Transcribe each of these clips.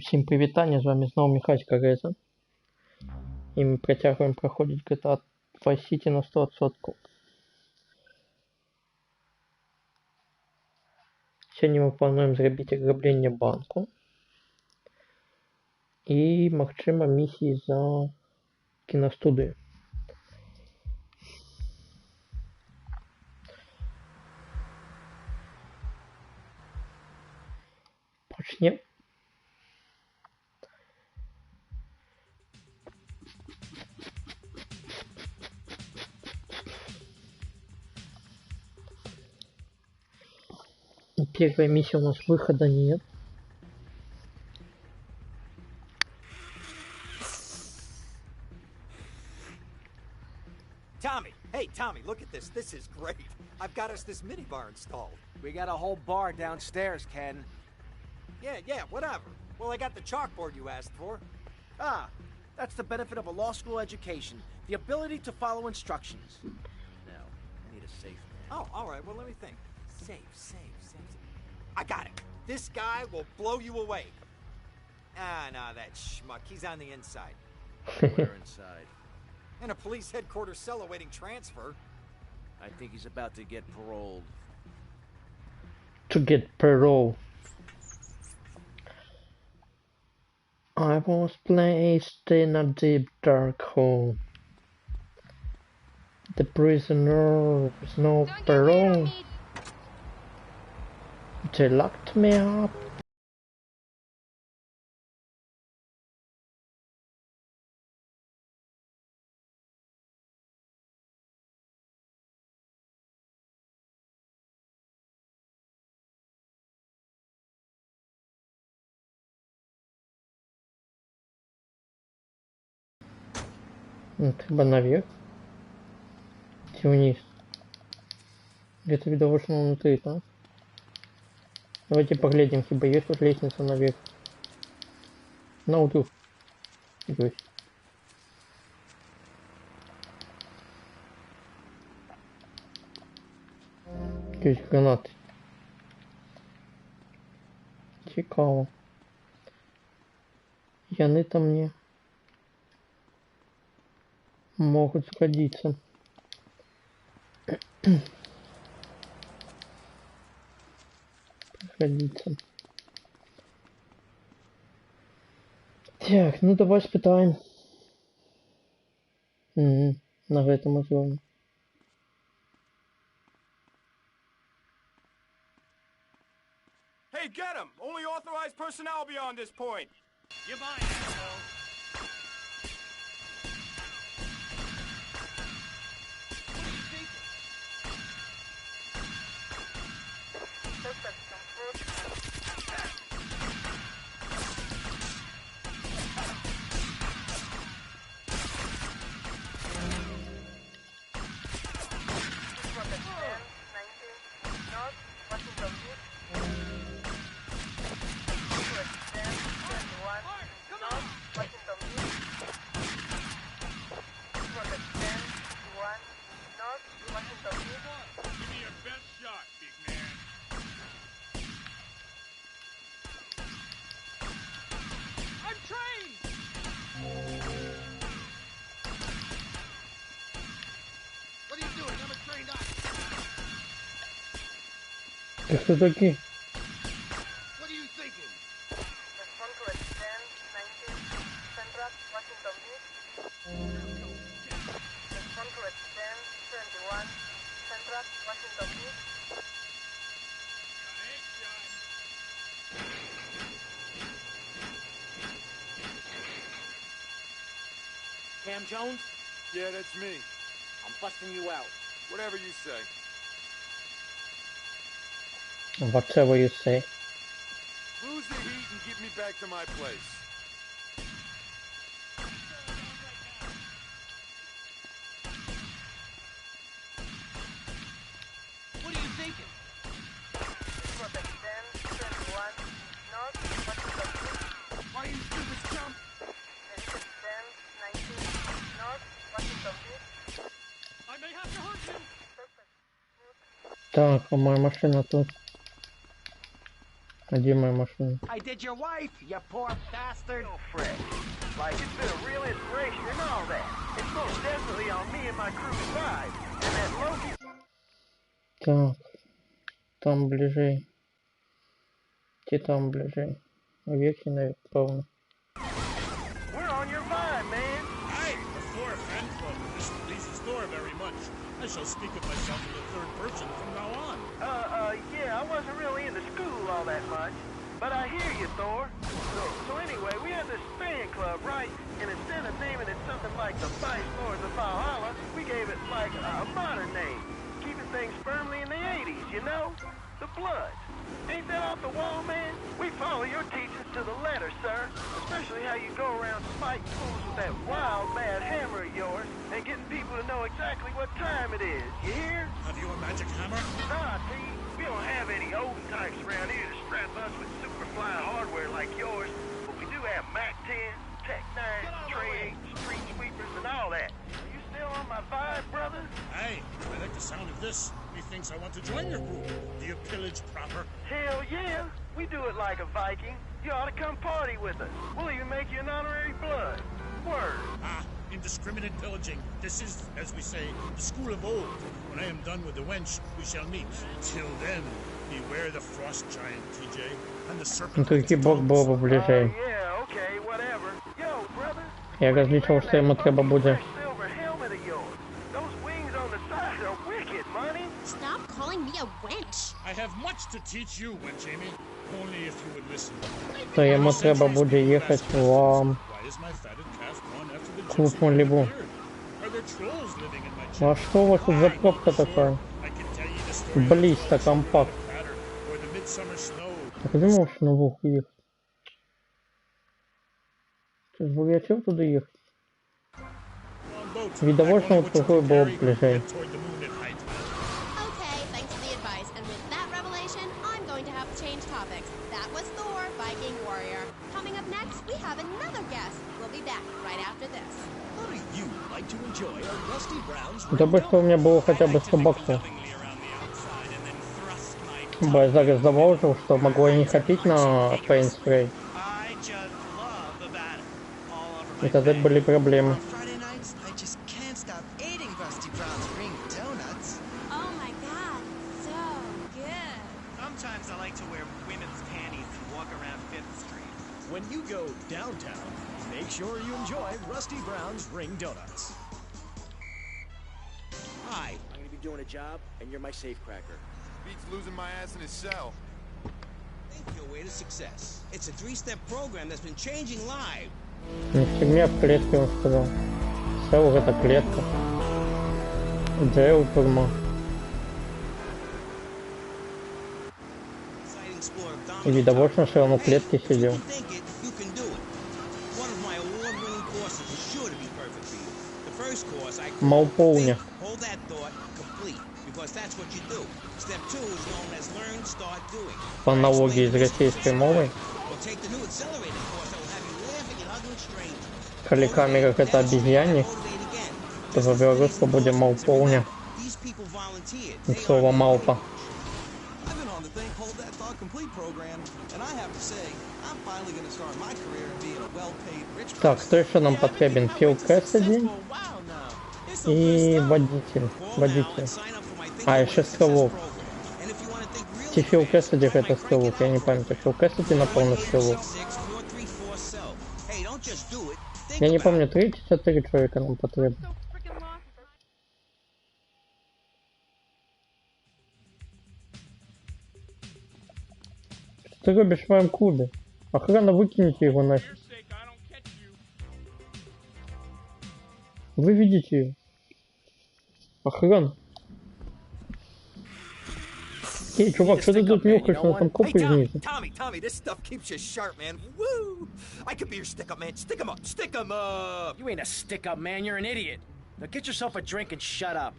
Усім привітання, з вами знову Михайло Реза. І ми працягваем праходзіць GTA Vice City на 100%. Сёння мы плануем зрабіць аграбленне банку. І, магчыма, місіі за кінастудыю. Пачнем. Первая миссия у нас выхода нет. Tommy, hey Tommy, look at this. This is great. I've got us this minibar installed. We got a whole bar downstairs, Ken. Yeah, whatever. Well, I got the chalkboard you asked for. Ah, that's the benefit of a law school education. The ability to follow instructions. Now, I need a safe man. Oh, all right. Well, let me think. Safe. I got it. This guy will blow you away. Ah, nah, that schmuck. He's on the inside. Where inside? In a police headquarters cell awaiting transfer. I think he's about to get paroled. To get parole. I was placed in a deep dark hole. The prisoner with no parole. They locked me up. Chyba naверх. Идти вниз. Где-то видовочно внутри, да? Давайте поглядим, хиба есть тут лестница наверх. No, тут. Есть. Есть гранаты. Цікаво. Яны там мне могут сгодиться. Пригодиться. Так, ну давай спитаем. На этом узле. Hey, get him! Only authorized personnel beyond this point. You're mine, asshole. Кто такие? What are you thinking? Respond to extend 19 Central Washington Beach. Respond to extend 21 Central Washington Beach. Cam Jones? Yeah, that's me. I'm busting you out. Whatever you say. Whatever you say. Lose the heat and get me back to my place. What are you thinking? Respond extend 21 North Washington Beach. Why you stupid chump? Extend 19 North Washington Beach. I may have to hurt you. Perfect. Так, моя машина тут. Где моя машина? I did your wife, you poor bastard. No fret. Like, it's been a real inspiration and all that. It's most definitely on me and my crew's side. And that Loki... Так, там ближей. Ті там ближей. Вверх и наверх, правильно. We're on your mind, man. Hi, the Thor fan club. This pleases Thor very much. I shall speak of myself in the third person from now on. Yeah, I wasn't really into school all that much. But I hear you, Thor. So anyway, we had this fan club, right? And instead of naming it something like the Vice Lords of Valhalla, we gave it like a modern name. Keeping things firmly in the 80s, you know? The Bloods. Ain't that off the wall, man? We follow your teachings to the letter, sir. Especially how you go around spiking fools with that wild, mad hammer of yours and getting people to know exactly what time it is. You hear? Have you a magic hammer? Nah, see, we don't have any old types around here to strap us with super flying hardware like yours, but we do have MAC-10, Tech-9, Trey 8, Street Sweepers, and all that. Are you still on my vibe, brother? Hey, I like the sound of this. Methinks I want to join your group. Do you pillage proper? Hell yeah, we do it like a Viking. You ought to come party with us. We'll even make you an honorary blood. Word. Ah, indiscriminate pillaging. This is, as we say, the school of old. When I am done with the wench, we shall meet. Till then, beware the frost giant, TJ, and the serpent. Тільки бок було б ближей. Yeah, okay, whatever. Yo, brother. Я розлічив, що йому треба буде. Silver helmet of yours. Those wings on the side are wicked, money. Stop calling me a wench. I have much to teach you, wench Amy. Only if you would listen. То йому треба буде їхати в Why is my fatted calf gone after the клуб gypsy Малибу. beard? Are there trolls living in my А что у вас тут за пробка такая? I can tell you the story of Близко, компакт. pattern or the midsummer snow. А куди можеш на вух їхати? Ти ж вирячив туди їхати? Відовольно другою було б ближей. Okay, thanks for the advice. And with that revelation, I'm going to have to change topics. That was Thor, Viking warrior. Coming up next, we have another guest. We'll be back right after this. How do you like to enjoy a Rusty Brown's Да бы что у меня было хотя бы 100 баксов. Бо я зараз завожил, что могу и не хотеть на Paint Spray. I just love the battle. All over И my тогда face. были проблемы. Friday nights, I just can't stop eating Rusty Brown's ring donuts. Oh my god, so good. Sometimes I like to wear women's panties and walk around 5th Street. When you go downtown, make sure you enjoy Rusty Brown's ring donuts. Hi, I'm gonna be doing a job, and you're my safecracker. Beats losing my ass in his cell. Think your way to success. It's a 3-step program that's been changing lives. Не фигня в клетке, он сказал. Сел это клетка. Джейл тюрьма. Exciting explore of И видовольно, что он в клетке сидел. You think it, you can do it. One of my award-winning courses is sure to be perfect for you. The first course I call Молполня. Think, Hold that thought, complete, because that's what you do. Step 2 is known as learn, start doing. По аналогии с российской мовой. Or take the new accelerated course that will have you laughing and hugging strangers. Коли камера это обезьянник, Motivate again. то по-белорусски будет молполня. These people volunteered. They are Слово малпа. I've been on the Think Hold That Thought Complete program, and I have to say, I'm finally going to start my career in being a well-paid rich Так, кто еще нам потребен? Фил Кэссиди и водитель. Водитель. А, еще стрелок. Чи Фил Кэссиди это стрелок? Я не помню. Фил Кэссиди напомню стрелок. Я не помню, 3-4 человека нам потребен. Что ты робишь в моем клубе? Охрана, выкините его нафиг. Вы видите его. Охрана. Эй, чувак, что ты тут нюхаешь? У нас там копы из них. Tommy, this stuff keeps you sharp, man. Woo! I could be your stick-up man. Stick 'em up. Stick 'em up. You ain't a stick-up, man. You're an idiot. Now get yourself a drink and shut up.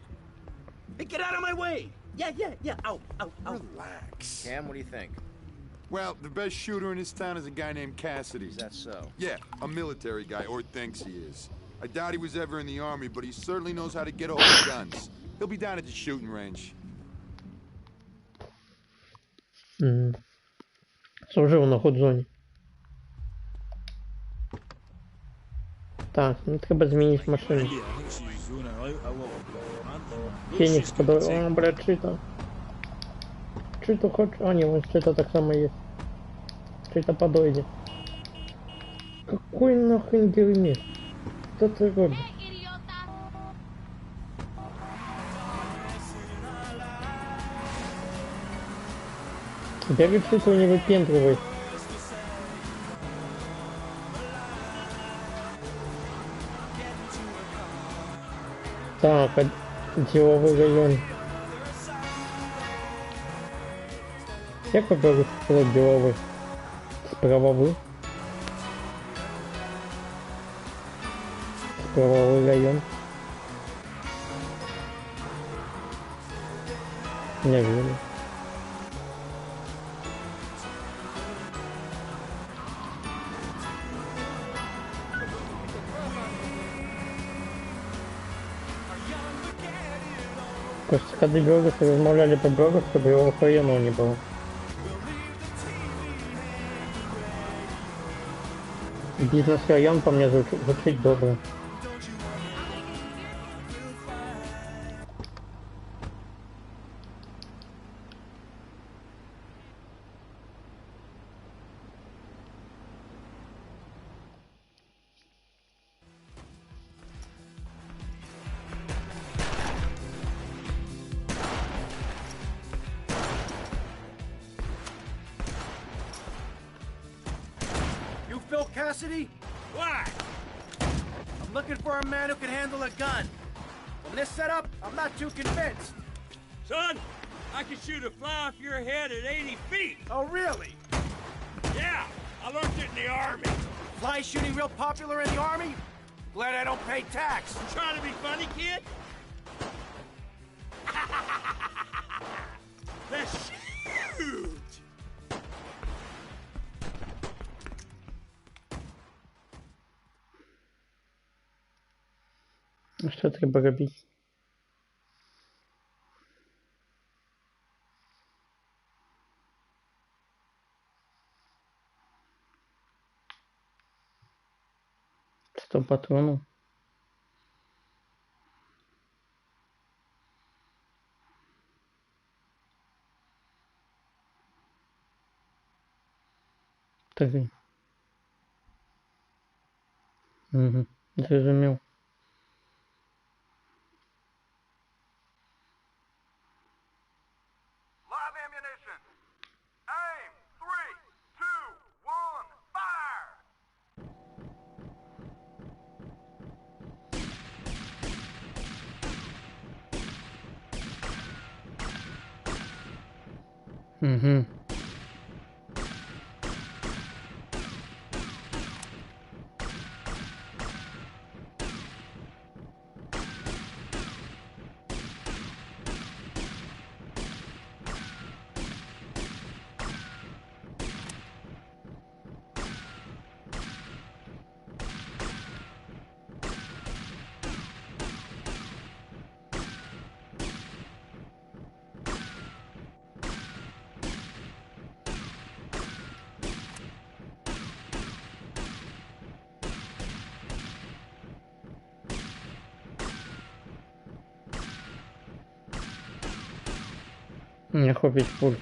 Hey, get out of my way. Yeah. Ow. Relax. Cam, what do you think? Well, the best shooter in this town is a guy named Cassidy. Is that so? Yeah, a military guy, or thinks he is. I doubt he was ever in the army, but he certainly knows how to get over guns. He'll be down at the shooting range. Служив на ходзоні. Так, ну треба змінити машину. Yeah, I think she's doing a little month. Фенікс подав. О, блядь, Чита. Чита хоче. А, ні, вон Чита так само є. Чита подойдет. Какой нахрен дерьмец? Что ты робишь? Бегай, Чита, не выпендривай. Так, деловой район. Як по-белорусски сказать деловой? Правовой? Правовой район. Не верю. Просто когда белорусы размовляли по-белорусски, белого района не было. Бизнес-район по мне звучит добро. You Phil Cassidy? Why? I'm looking for a man who can handle a gun. From this setup, I'm not too convinced. Son, I can shoot a fly off your head at 80 feet. Oh, really? Yeah, I learned it in the Army. Fly shooting real popular in the Army? Glad I don't pay tax. You trying to be funny, kid? That's huge. Что треба робить? Сто патронов. Три. Угу. Зрозумів. Live ammunition. Aim. 3, 2, 1, fire! Угу. Не хопить пуль.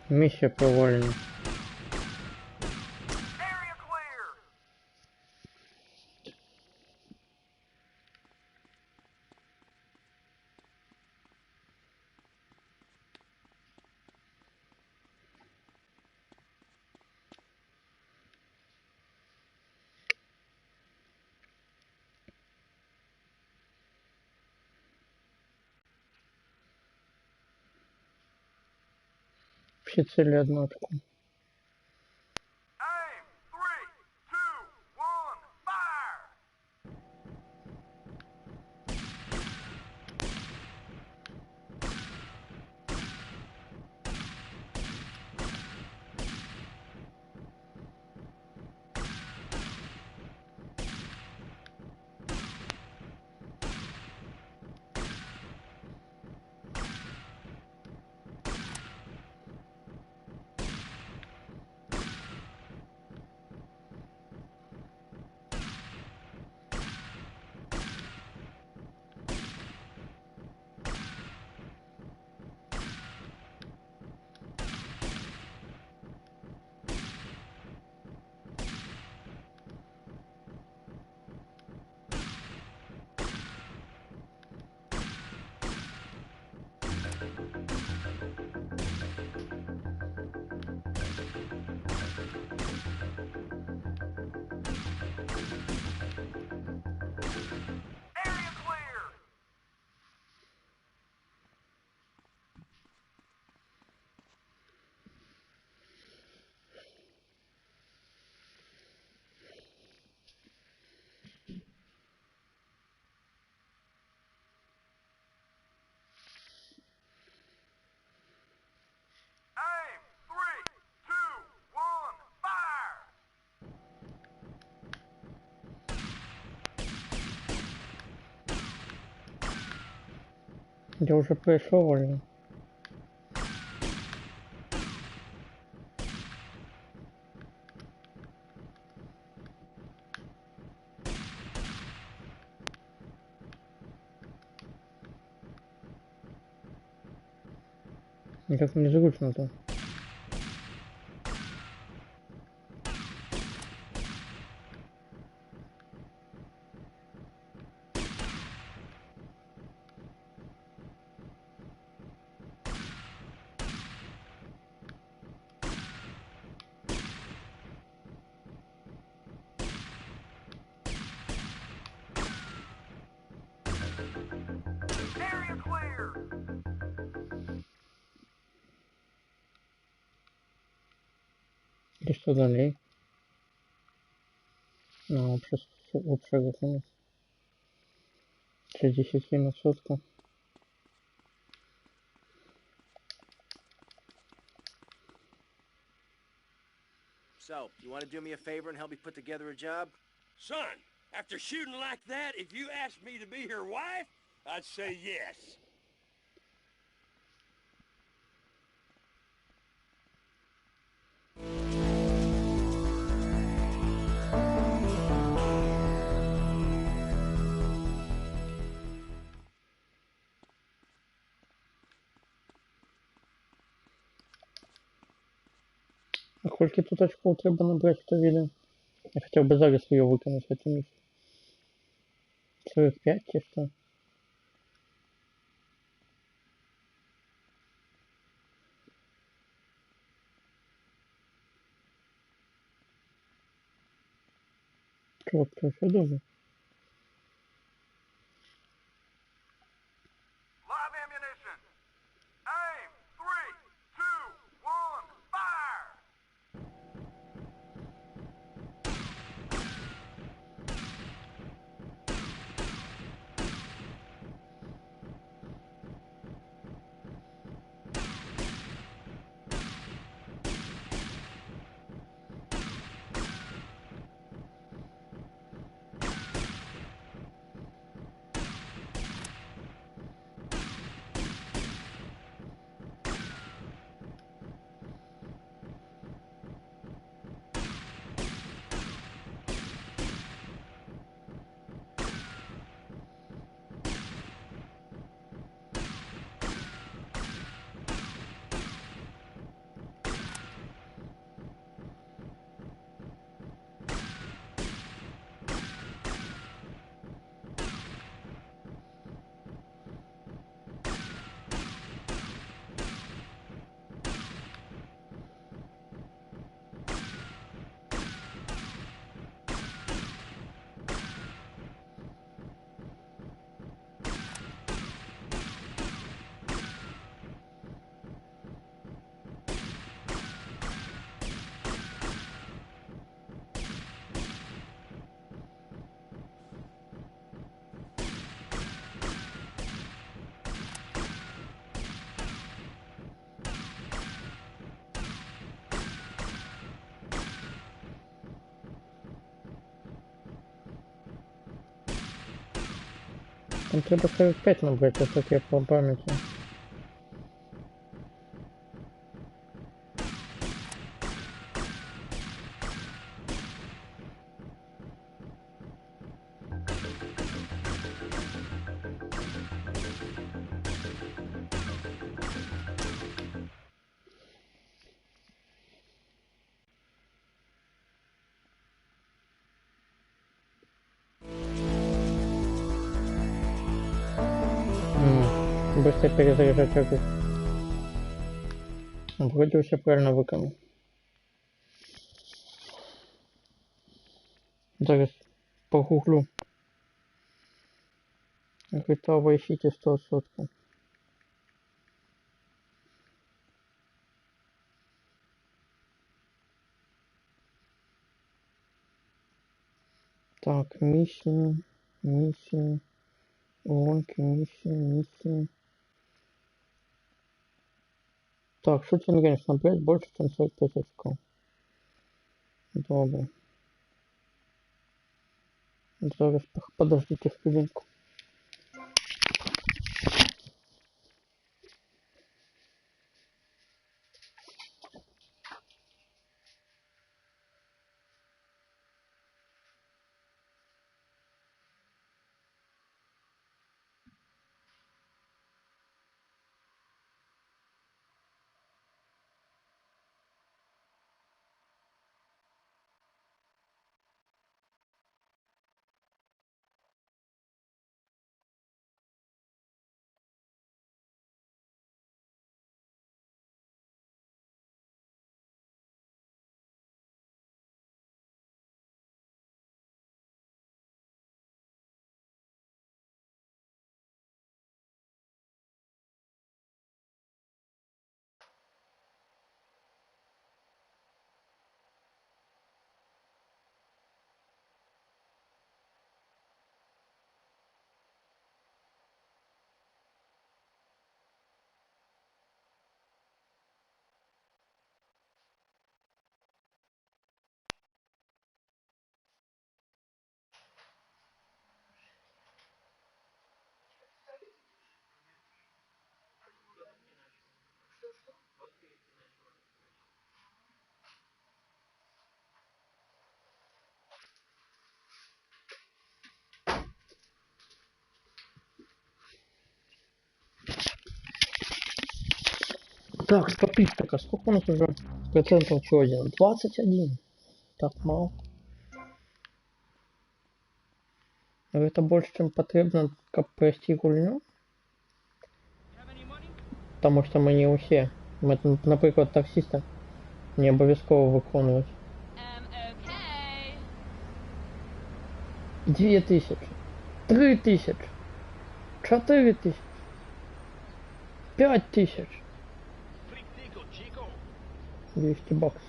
Миссия провалена. Area clear. Все цели одна такая. Aim. 3, Я уже пройшов, Оля. Как незручно-то. Area clear. И что далее? Ну, лучше закинуть. 60 на сотку. So, you want to do me a favor and help me put together a job? Son, after shooting like that, if you asked me to be your wife, I'd say yes. А сколько тут очков треба набрать, хто віде? Я хотів би зараз його викинути, а то 45 чи що? Чувак, це все добре. Live ammunition. Aim. 3, 2, 1, fire. Там треба 45 набрати, так я по пам'яті. Быстро перезаряжать опять. Вроде все правильно виконав. Зараз погуглю. GTA Vice City 100%. Так, миссия, гонки, миссия. Так, шутинг рейндж набрать больше, чем 45 очков. Добре. Зараз подождите хвилинку. Так, статистика. Сколько у нас уже процентов пройдено? 21. Так мало. Это больше, чем потрібно, как пройти гульню. Потому что мы не усе. Мы, например, таксиста не обов'язково виконувати. 2000. 3000. 4000. 5000. 200 баксов.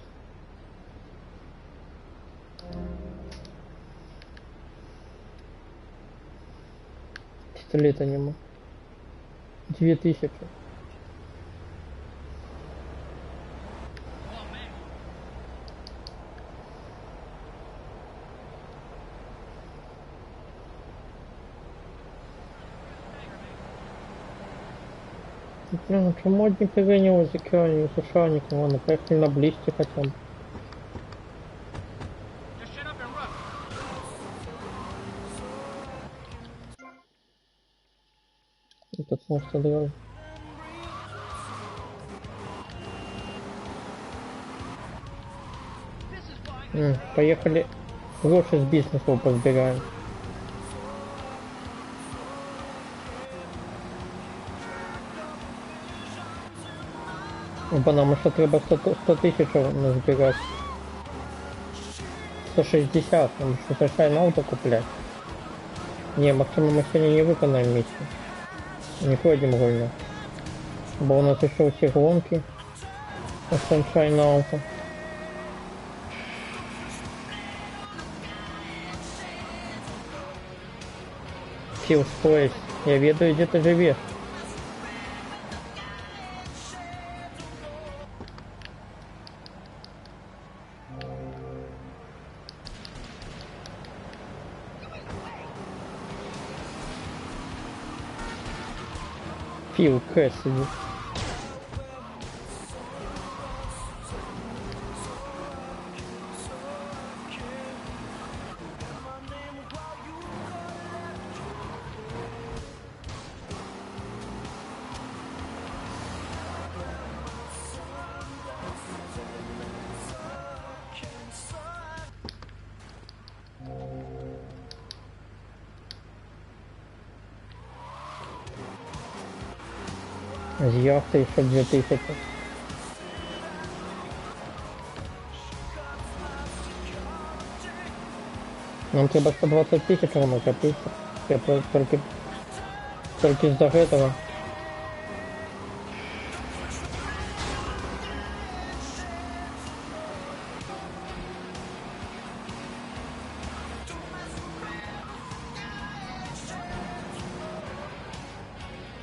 Пистолета нема. 2000. Блин, чему одни перенялись за Киранью, США никого, ну поехали на близкий хотя бы. Этот мост отдал. Поехали, гроши с бизнеса позбираем. Нам еще треба 100 тысяч назбирать. 160, нам что совершенно ауто куплять. Не, максимум мы сегодня не выполняем миссию. Не пройдем гульно. Бо у нас еще все гонки. Sunshine Auto. Fill's Place. Я ведаю, где ты живешь. Фил Кэссиди. С яхты еще 2000. Нам треба 120 тысяч накопить. Только из-за этого.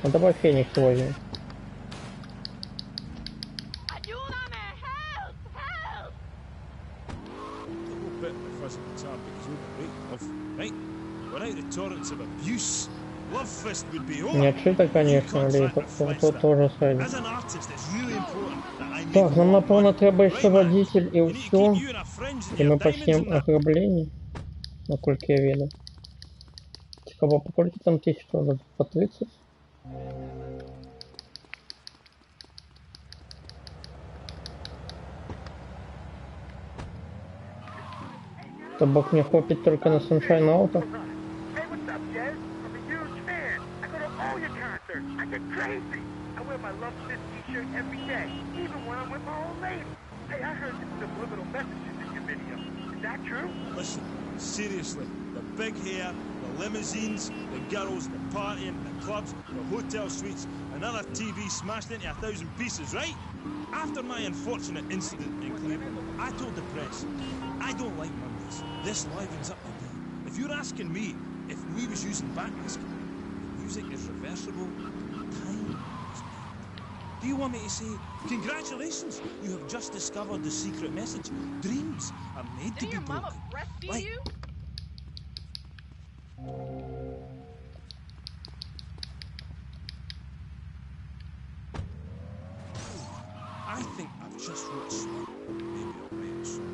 Ну давай Феникс возьмем. Не отшито, конечно, или это тоже сойдет. Так, нам напевно треба еще водитель и все. И мы почнем ограбление. Насколько я видел. Цікаво, по сколько там тысяч надо? По 30? Табак мне хватит только на Sunshine Auto. I get crazy. I wear my Love Fist t-shirt every day, even when I'm with my old lady. Hey, I heard some subliminal messages in your video. Is that true? Listen, seriously, the big hair, the limousines, the girls, the partying, the clubs, the hotel suites, another TV smashed into 1,000 pieces, right? After my unfortunate incident in Cleveland, I told the press, I don't like Mondays. This livens up the day. If you're asking me if we was using backdisc, music is reversible, time is made. Do you want me to say, congratulations, you have just discovered the secret message. Dreams are made to be broken. Mama breastfeed you? I think I've just wrote a song. Maybe I'll write a song.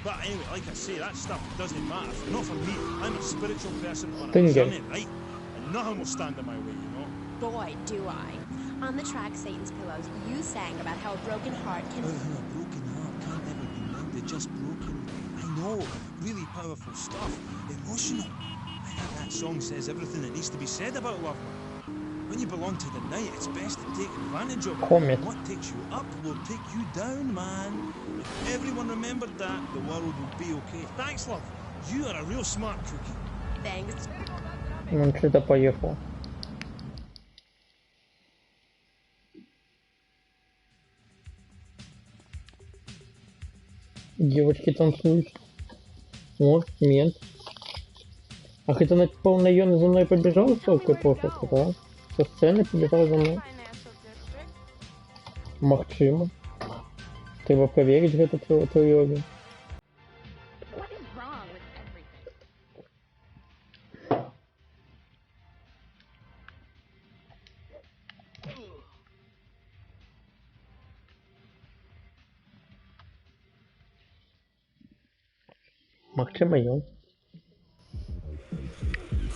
But anyway, like I say, that stuff doesn't matter. Not for me. I'm a spiritual person on a journey, right? And nothing will stand in my way, you know? Boy, do I. On the track Satan's Pillows, you sang about how a broken heart can... A broken heart can't ever be mended, just broken. I know, really powerful stuff. Emotional. I think that song says everything that needs to be said about love. When you belong to the night, it's best to take advantage of it. What takes you up will take you down, man. If everyone remembered that, the world would be okay. Thanks, love. You are a real smart cookie. Thanks. Он что-то поехал. Девочки танцуют. О, мент. Ах, это наверное, за мной побежал, сколько пофиг, да? Со сцены побежал за мной. Магчимо. Треба поверить в эту теорию. Магчимо.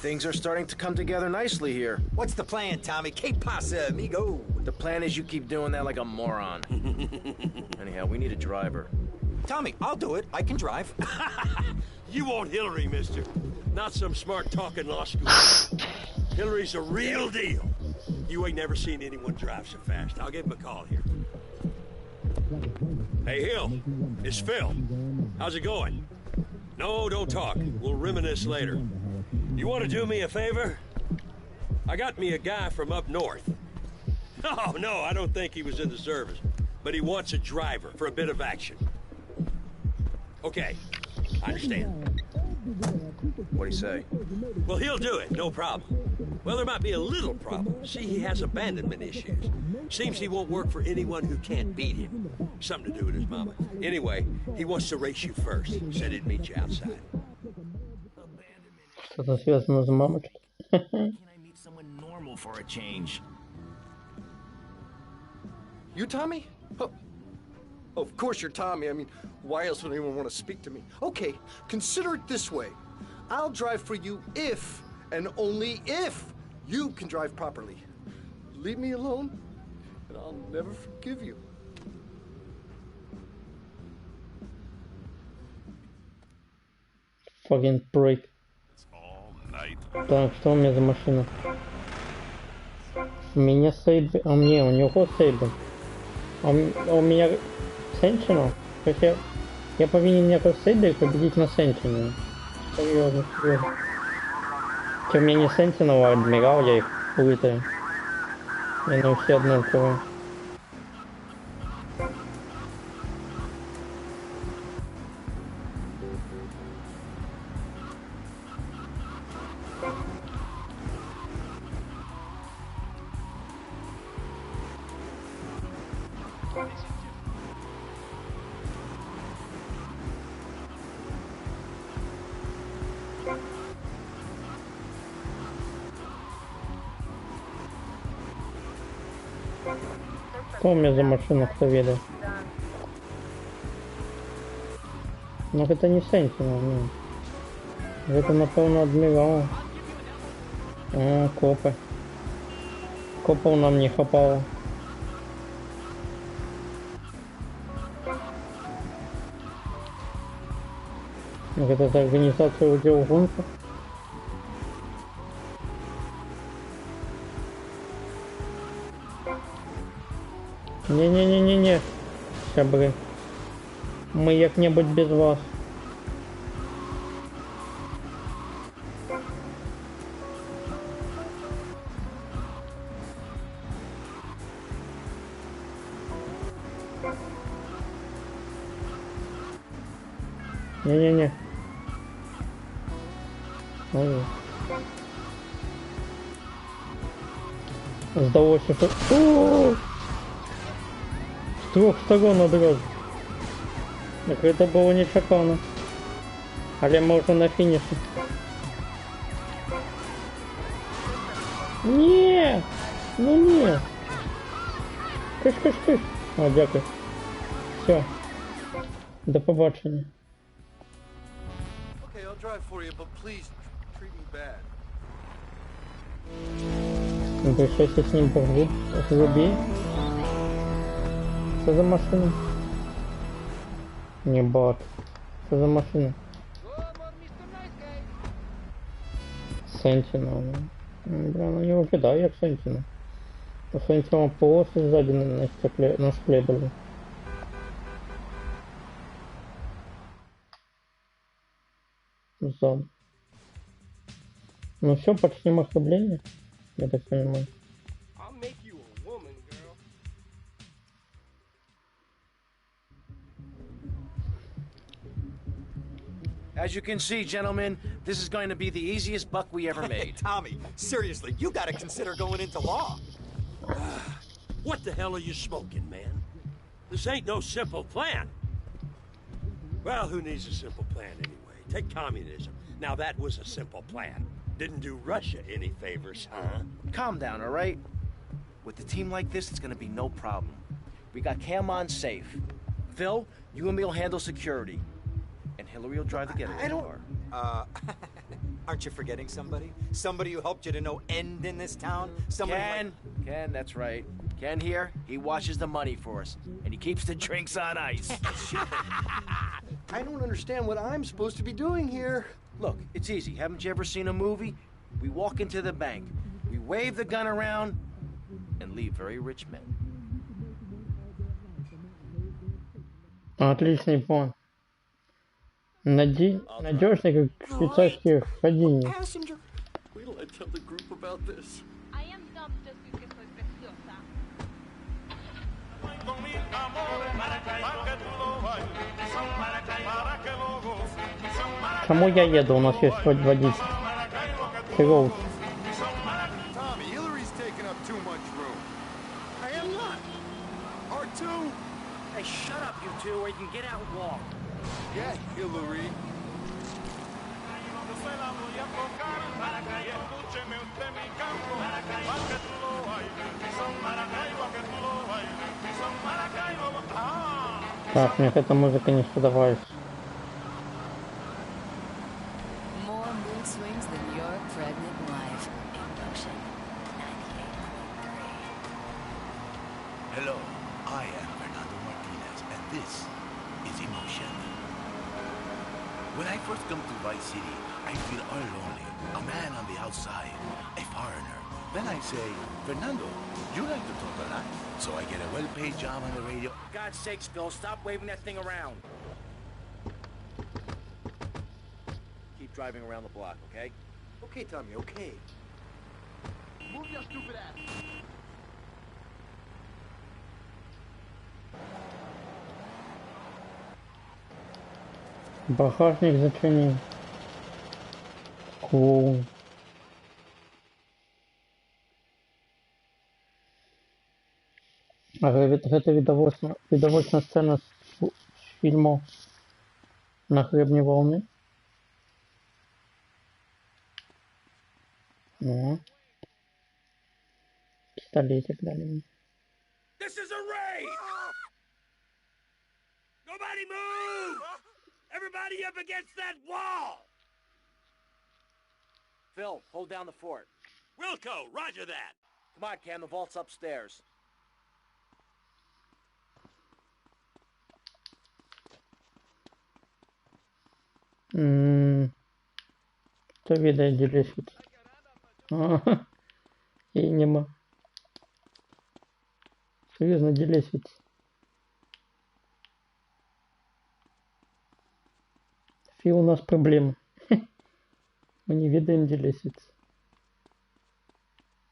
Things are starting to come together nicely here. What's the plan, Tommy? Que pasa, amigo? The plan is you keep doing that like a moron. Anyhow, we need a driver. Tommy, I'll do it. I can drive. You want Hillary, mister. Not some smart-talking law school. Hillary's a real deal. You ain't never seen anyone drive so fast. I'll give him a call here. Hey, Hill. It's Phil. How's it going? No, don't talk. We'll reminisce later. You want to do me a favor? I got me a guy from up north. Oh, no, I don't think he was in the service. But he wants a driver for a bit of action. Okay, I understand. What'd he say? Well, he'll do it, no problem. Well, there might be a little problem. See, he has abandonment issues. Seems he won't work for anyone who can't beat him. Something to do with his mama. Anyway, he wants to race you first. Said he'd meet you outside. Что-то связано с мамой. Can I meet someone normal for a change? You Tommy? Oh, of course you're Tommy. I mean, why else would anyone want to speak to me? Okay, consider it this way. I'll drive for you if, and only if, you can drive properly. Leave me alone, and I'll never forgive you. Fucking prick. Так, что у меня за машина? У меня Сейб... А мне, у него Сейб. А у меня Сенчино? Хотя я повинен не в Сейбе победить на Сенчино. Серьезно, серьезно. Хотя у меня не Сенчино, а Адмирал, я их вытаю. Я на все одно. Что у меня за машина, кто ведает? Ну это не Сенчино, ну. Это напевно Адмирал. А, копы. Копов нам не хапало. Это организация удел гонку. Не-не-не-не-не. Сябры. Мы як-небудь без вас. Не-не-не. Ой. Здалося, що... О! З двох сторон одразу. Так це було нечекано. Але ми вже на фініші. Ні! Ну ні! Киш-киш-киш! О, дякую. Все. До побачення. I'll drive for you, but please treat me bad. Ти щось із ним поглубі? Що за машина? Не бот. Що за машина? Сентіна. Бля, ну не виглядає як Сентіна. У Сентіна полоси ззаді на склі були. Зон. Ну все, почнем охлобление, я так понимаю. As you can see, gentlemen, this is going to be the easiest buck we ever made. Tommy, seriously, you gotta consider going into law. What the hell are you smoking, man? This ain't no simple plan. Well, who needs a simple plan anyway? Take communism. Now that was a simple plan. Didn't do Russia any favors, huh? Calm down, all right? With a team like this, it's gonna be no problem. We got Cam on safe. Phil, you and me will handle security. And Hillary will drive the getaway car. Aren't you forgetting somebody? Somebody who helped you to no end in this town? Somebody Ken, that's right. Ken here, he washes the money for us. And he keeps the drinks on ice. I don't understand what I'm supposed to be doing here. Look, it's easy. Haven't you ever seen a movie? We walk into the bank, we wave the gun around, and leave very rich men. Отличный план. Надежный, как швейцарские ходини. Wait till I tell the group about this. Кому я еду? У нас есть водитель. Хероус. Tommy, Hillary's taking up too much room. I am not. R2? Hey, shut up, you two, or you can get out and walk. Yeah, Hillary. Так, мне эта музыка не сподобалась. More mood swings than your pregnant wife. Emotion 98.3. Hello, I am Fernando Martinez, and this is Emotion. When I first come to Vice City, I feel all lonely, a man on the outside, a foreigner. Then I say, Fernando, you like to talk a lot, so I get a well-paid job on the radio. For God's sakes, Bill, stop waving that thing around. Keep driving around the block, okay? Okay, Tommy, okay. Move your stupid ass. Багажник зачинен. Клоун. Гэта відавочна сцена з фільму «На гребні волны». О. Пистолетик дали мне. This is a raid! Nobody move! Everybody up against that wall! Phil, hold down the fort. Wilco, roger that. Come on, Cam, the vault's upstairs. To widać, gdzie lesić. I nie ma. Серьезно, gdzie lesić. Фил, у нас проблемы. Мы не ведаем, gdzie lesić.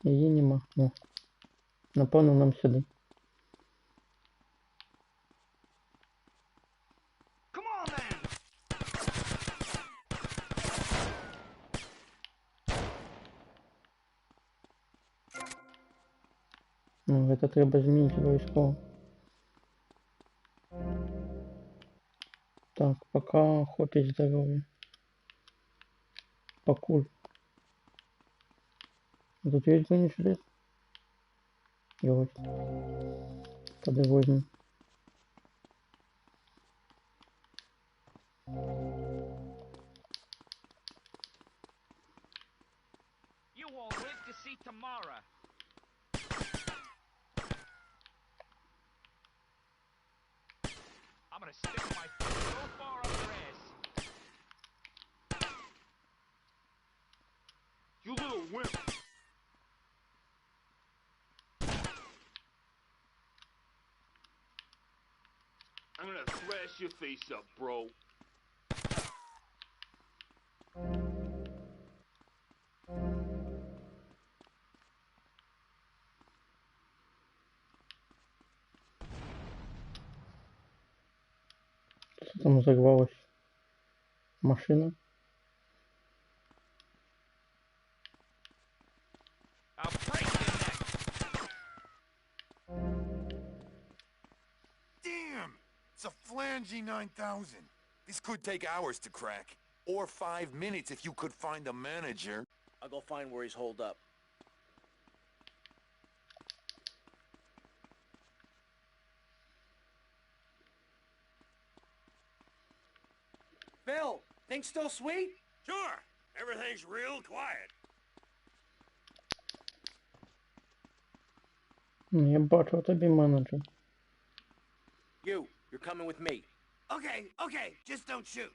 Її нема. О. Напевно, нам сюди. Ну, это треба змінити обов'язково. Так, пока хопить здоров'я. Покуль. Тут есть бронежилет? Есть. Подвозим. You won't live to see tomorrow. gonna stick my foot so far up your ass. You little wimp. I'm gonna thrash your face up, bro. Co tam zerwałeś? Maszynę? Damn! It's a flangy 9000. This could take hours to crack. Or 5 minutes if you could find the manager. I'll go find where he's holed up. Phil, things still sweet? Sure. Everything's real quiet. Nie бачу тобі менеджер. You're coming with me. Okay, just don't shoot.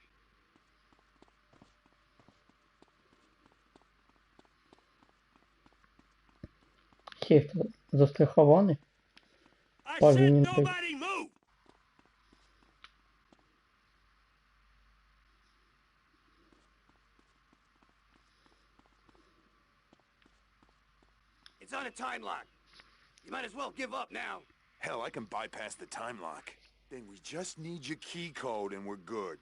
Хіст застрахований? I said Повинен бути. nobody move. It's on a time lock. You might as well give up now. Hell, I can bypass the time lock. Then we just need your key code and we're good.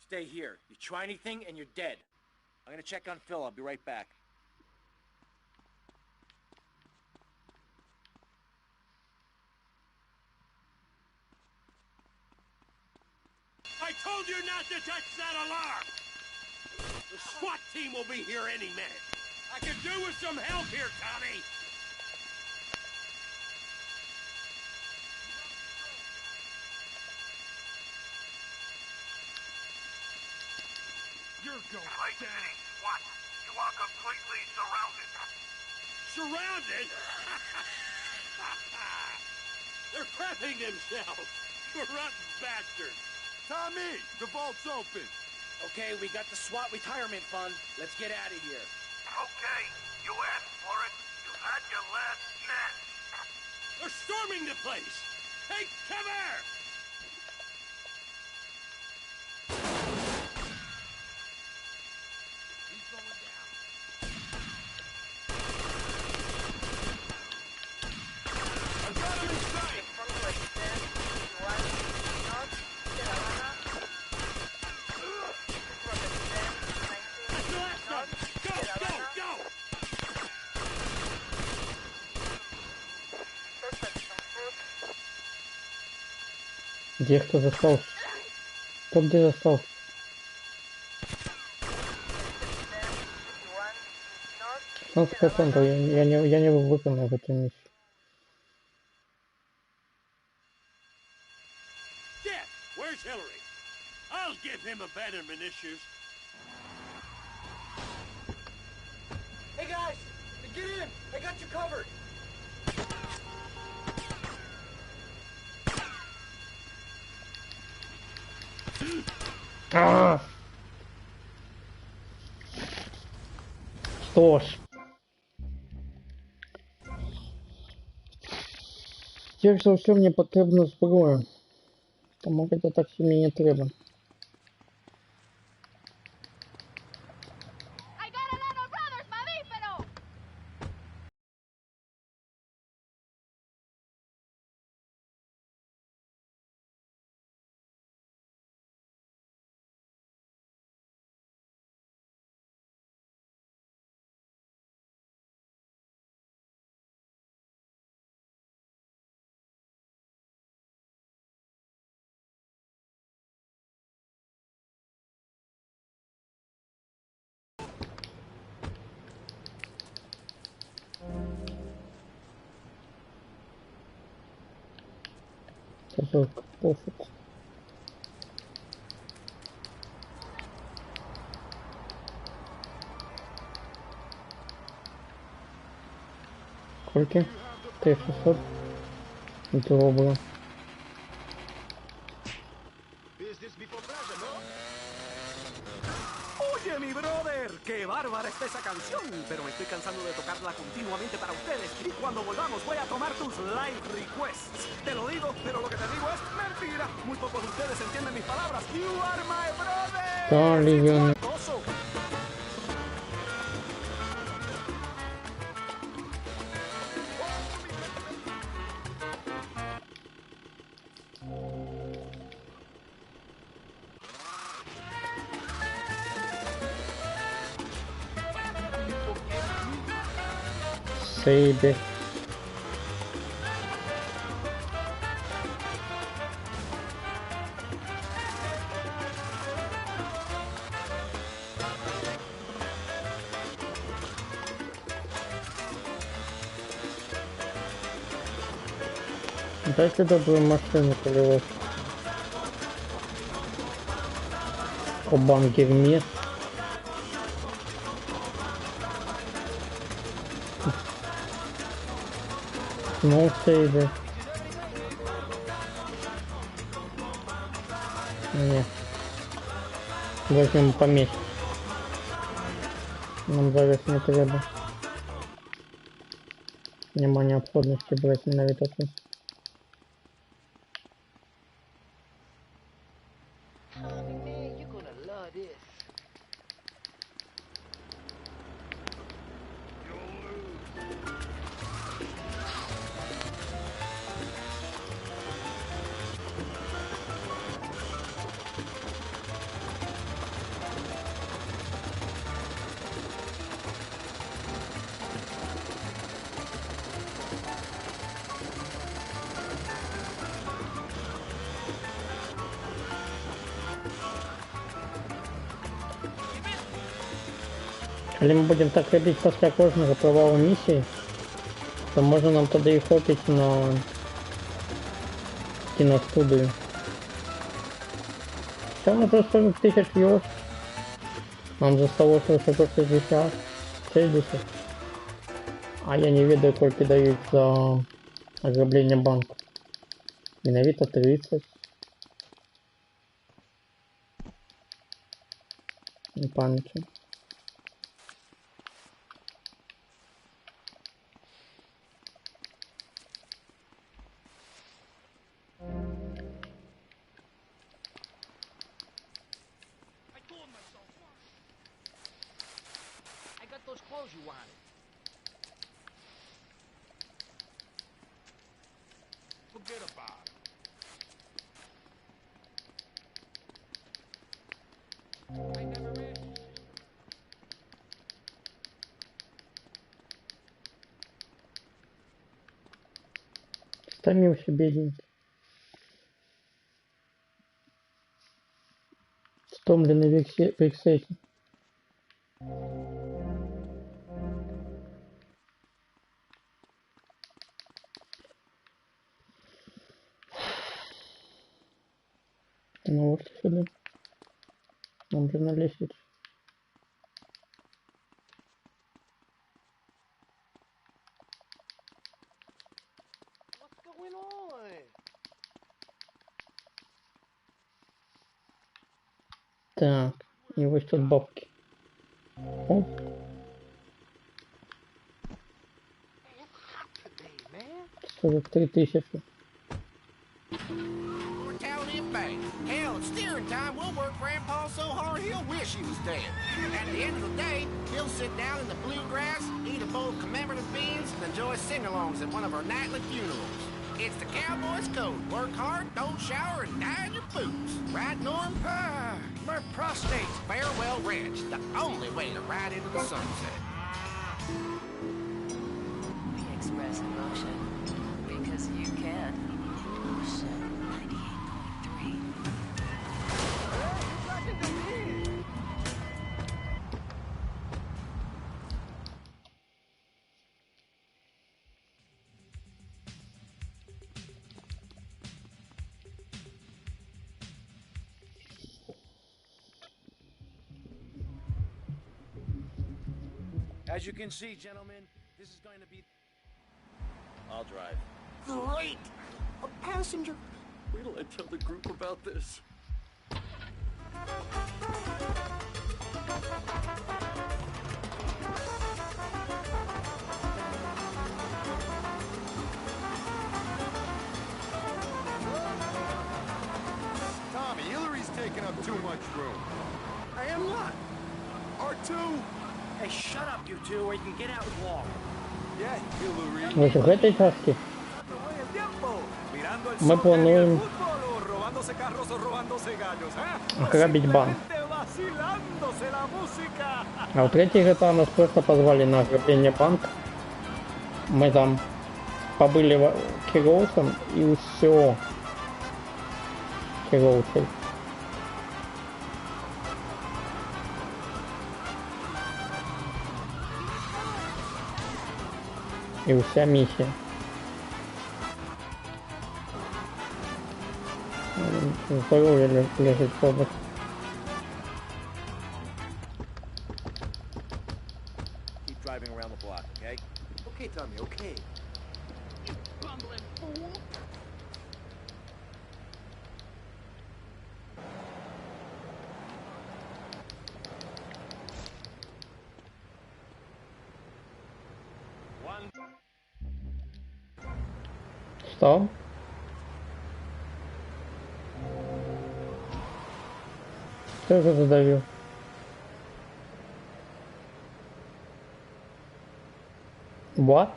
Stay here. You try anything and you're dead. I'm gonna check on Phil. I'll be right back. I told you not to touch that alarm! The SWAT team will be here any minute. I could do with some help here, Tommy! You're going Vice City, SWAT. You are completely surrounded. Surrounded? They're crapping themselves! You rotten bastards! Tommy, the vault's open. Okay, we got the SWAT retirement fund. Let's get out of here. Okay, you asked for it. You've had your last chance. They're storming the place! Take cover! He's going down. I've got him in sight! Где кто застался? Кто где застался? Я не выполнил эту миссию. Jeff, where's Hillary? I'll give him abandonment issues. Hey guys, get in. I got you covered. Что ж. Перш за все мені потрібна зброя. Тому це так мені не треба. Так, пофиг. Сколько? 3600. Добро. ¡Qué bárbara está esa canción! Pero me estoy cansando de tocarla continuamente para ustedes. Y cuando volvamos voy a tomar tus live requests. Te lo digo, pero lo que te digo es mentira. Muy pocos de ustedes entienden mis palabras. You are my brother. Don't even... Save it. Дайте добрую машину, коли вас обанки вміст. Ну, сейвы. Нет. Возьмем поместье. Нам зараз не треба. Нема необходимости брать менавіта тут. Если мы будем так ходить после кожного провала миссии, то можно нам тогда и хопить на киностудию. Там уже 40 тысяч вьюз. Нам засталось лише по 60, 70. А я не ведаю, сколько дают за ограбление банка. Менавіта 30. Не пам'ятаю. You wanted. Forget about it. I never read. Стомился бедненький. Стомленный вексейки. Ну вот сюда. Нам же на лестницу. What's going on? Так, и вот тут бабки. Оп. 43 тысячи. Hell, at steering time, we'll work Grandpa so hard he'll wish he was dead. At the end of the day, he'll sit down in the bluegrass, eat a bowl of commemorative beans, and enjoy sing-alongs at one of our nightly funerals. It's the cowboy's code. Work hard, don't shower, and die in your boots. Right, Norm? My prostate's farewell ranch, the only way to ride into the sunset. We express emotion because you can. Emotion 98.3. As you can see, gentlemen, this is going to be... I'll drive. Great! A passenger! Wait till I tell the group about this. too much room. I am not. R2! Hey, shut up, you two, or you can get out and walk. Yeah, Hillary. Ось в этой части мы плануем ограбить банк. А в третьей GTA нас просто позвали на ограбление банка. Мы там побыли Кироусом и все. Кироусой. И вся миссия. Здоровье лежит побок. Keep driving around the block, okay? Okay, Tommy, okay. You bumbling fool! Что? Кто же задавил? What?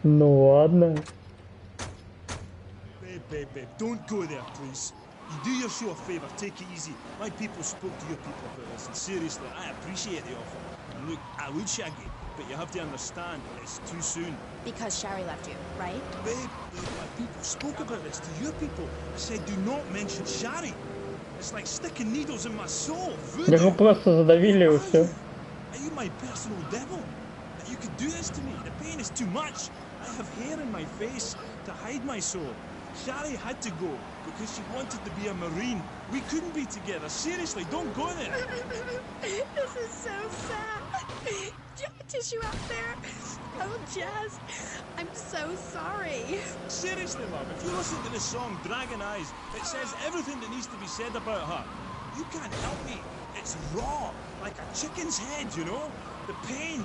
Ну ладно. Babe, don't go there, please. You do yourself a favour, take it easy. My people spoke to your people about this, and seriously, I appreciate the offer. And look, I would shag you, but you have to understand, it's too soon. Because Shari left you, right? Babe, my people spoke about this to your people. Said do not mention Shari. It's like sticking needles in my soul. Его просто задавили и все. Are you my personal devil? That you could do this to me? The pain is too much. I have hair in my face to hide my soul. Shari had to go because she wanted to be a Marine. We couldn't be together. Seriously, don't go there. This is so sad. Tissue out there. Oh, Jazz, I'm so sorry. Seriously, love, if you listen to the song Dragon Eyes, it says everything that needs to be said about her. You can't help me. It's raw, like a chicken's head, you know? The pain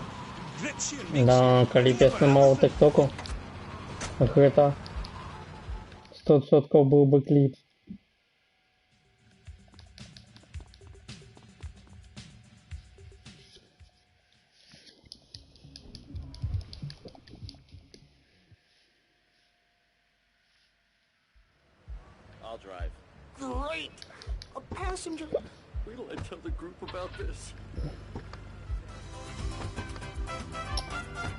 grips you and makes Да, Калип я снимал тиктоку. Это 100% был бы клип. I'll drive. Great! A passenger! Wait till I tell the group about this.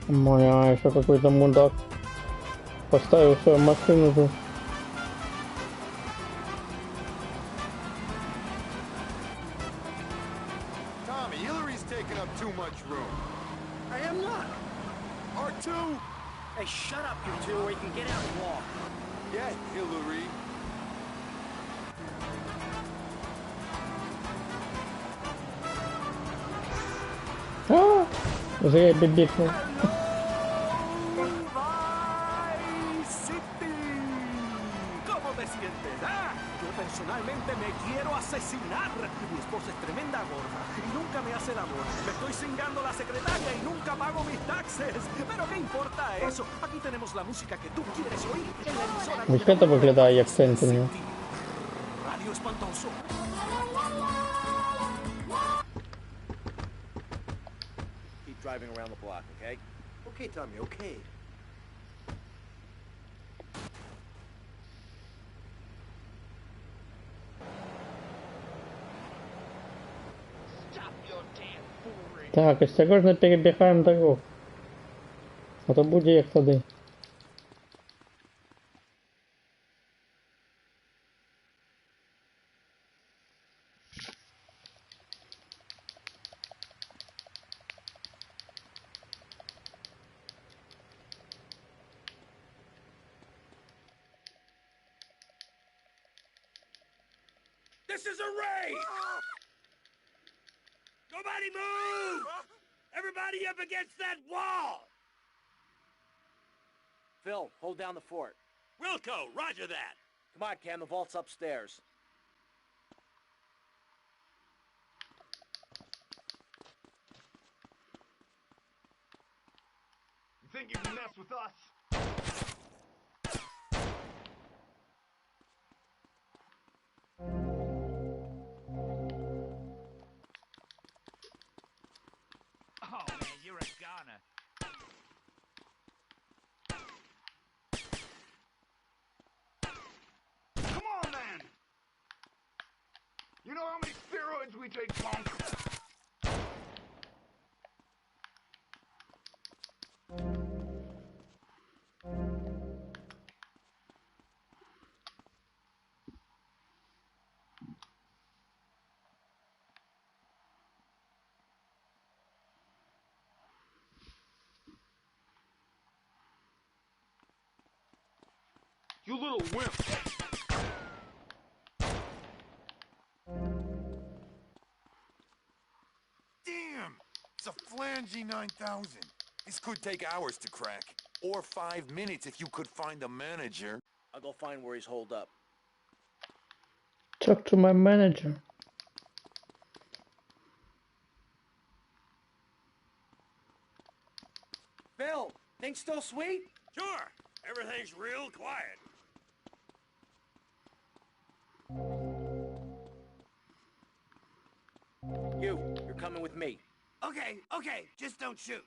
Моя, еще какой-то мудак поставил свою машину тут. Tommy, Hillary's taking up too much room. I am not. R2! Hey, shut up, you two, or you can get out and walk. Yeah, Hillary. Зря бибикнул. ¿Cómo te sientes? ¿Ah? Yo personalmente me quiero asesinar. Mi esposa es tremenda gorda y nunca me hace el amor. Me estoy cingando la secretaria y nunca pago mis taxes. Pero ¿qué importa eso? Aquí tenemos la música que tú quieres oír en la emisora. Ось это виглядає як Сентеню. Radio espantoso. Keep driving around the block, okay? Okay, Tommy, okay. Так, осторожно перебегаем дорогу. А то буде як туди. This is a raid! Nobody move! Everybody up against that wall! Phil, hold down the fort. Wilco, roger that. Come on, Cam, the vault's upstairs. think you can mess with us? Oh man, you're a goner. Come on, man! You know how many steroids we take, punk? You little wimp! Damn! It's a Flangy 9000. This could take hours to crack. Or 5 minutes if you could find the manager. I'll go find where he's holed up. Talk to my manager. Phil, things still sweet? Sure. Everything's real quiet. You're coming with me. Okay, just don't shoot.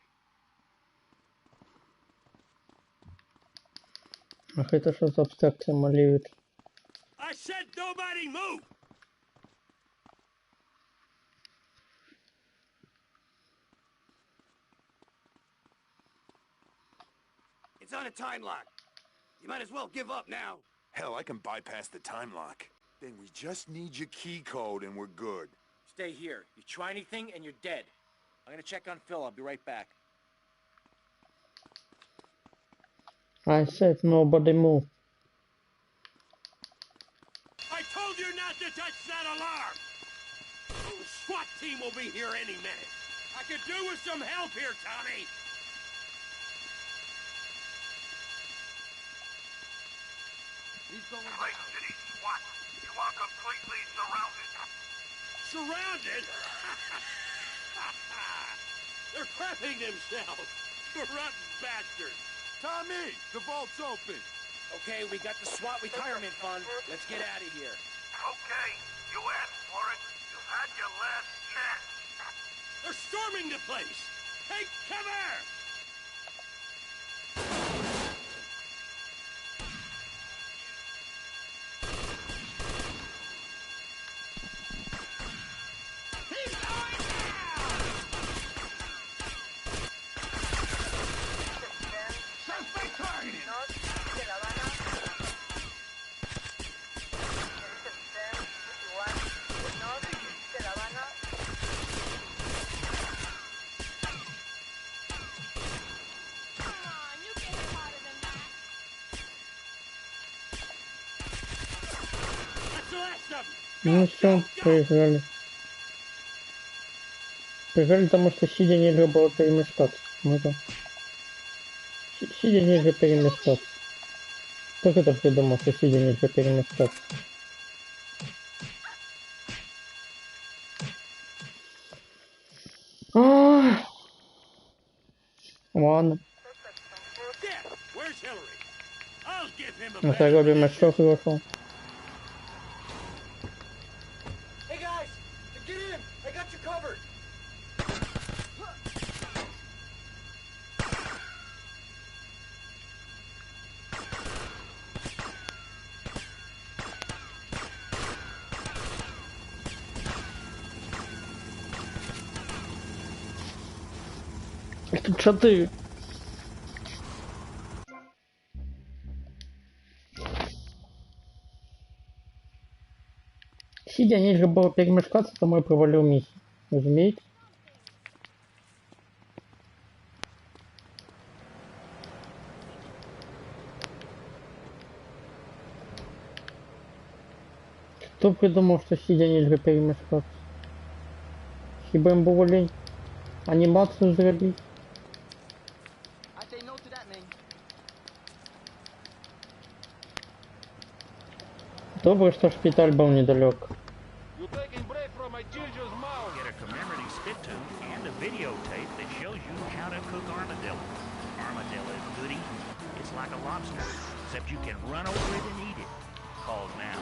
Ах, это что за абстракция малюет? I said nobody move! It's on a time lock. You might as well give up now. Hell, I can bypass the time lock. Then we just need your key code and we're good. Stay here. You try anything and you're dead. I'm gonna check on Phil. I'll be right back. I said nobody move. I told you not to touch that alarm! The SWAT team will be here any minute. I could do with some help here, Tommy! Lake City SWAT, you are completely surrounded. Surrounded? They're crapping themselves! Rotten bastards! Tommy, the vault's open. Okay, we got the SWAT retirement fund. Let's get out of here. Okay, you asked for it. You've had your last chance. They're storming the place! Take cover! Ну все, проиграли. Проиграли, потому что сидя нельзя было перемешаться. Ну-ка. Сидя нельзя перемешаться. Как это придумал, что сидя нельзя перемешаться? Ладно. Это Робби Мачо вышел. Hey guys, get in! I got you covered! Их тут 4. Сидя нельзя было перемешкаться, то мой провалил миссию. Разумеете? Кто придумал, что сидя нельзя перемешкаться? Хіба їм було лень анімацію зробити? Добре, что шпиталь был недалек. Get a commemorative spit tune and a videotape that shows you how to cook armadillo. Armadillo is goody. It's like a lobster, except you can run over it and eat it. Called now.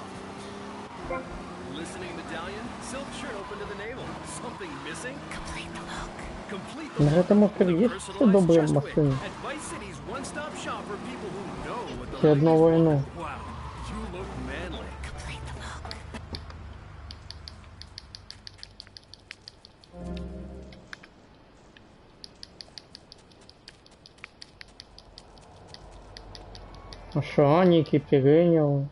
Listening medallion, silk shirt open to the navel. Something missing? Complete the look. Complete the На look. этом есть все добрые машины. At Vice City's one-stop shop for people who know what the Все одну войну. Wow, you look manly. Complete the look. Шаники, перенял.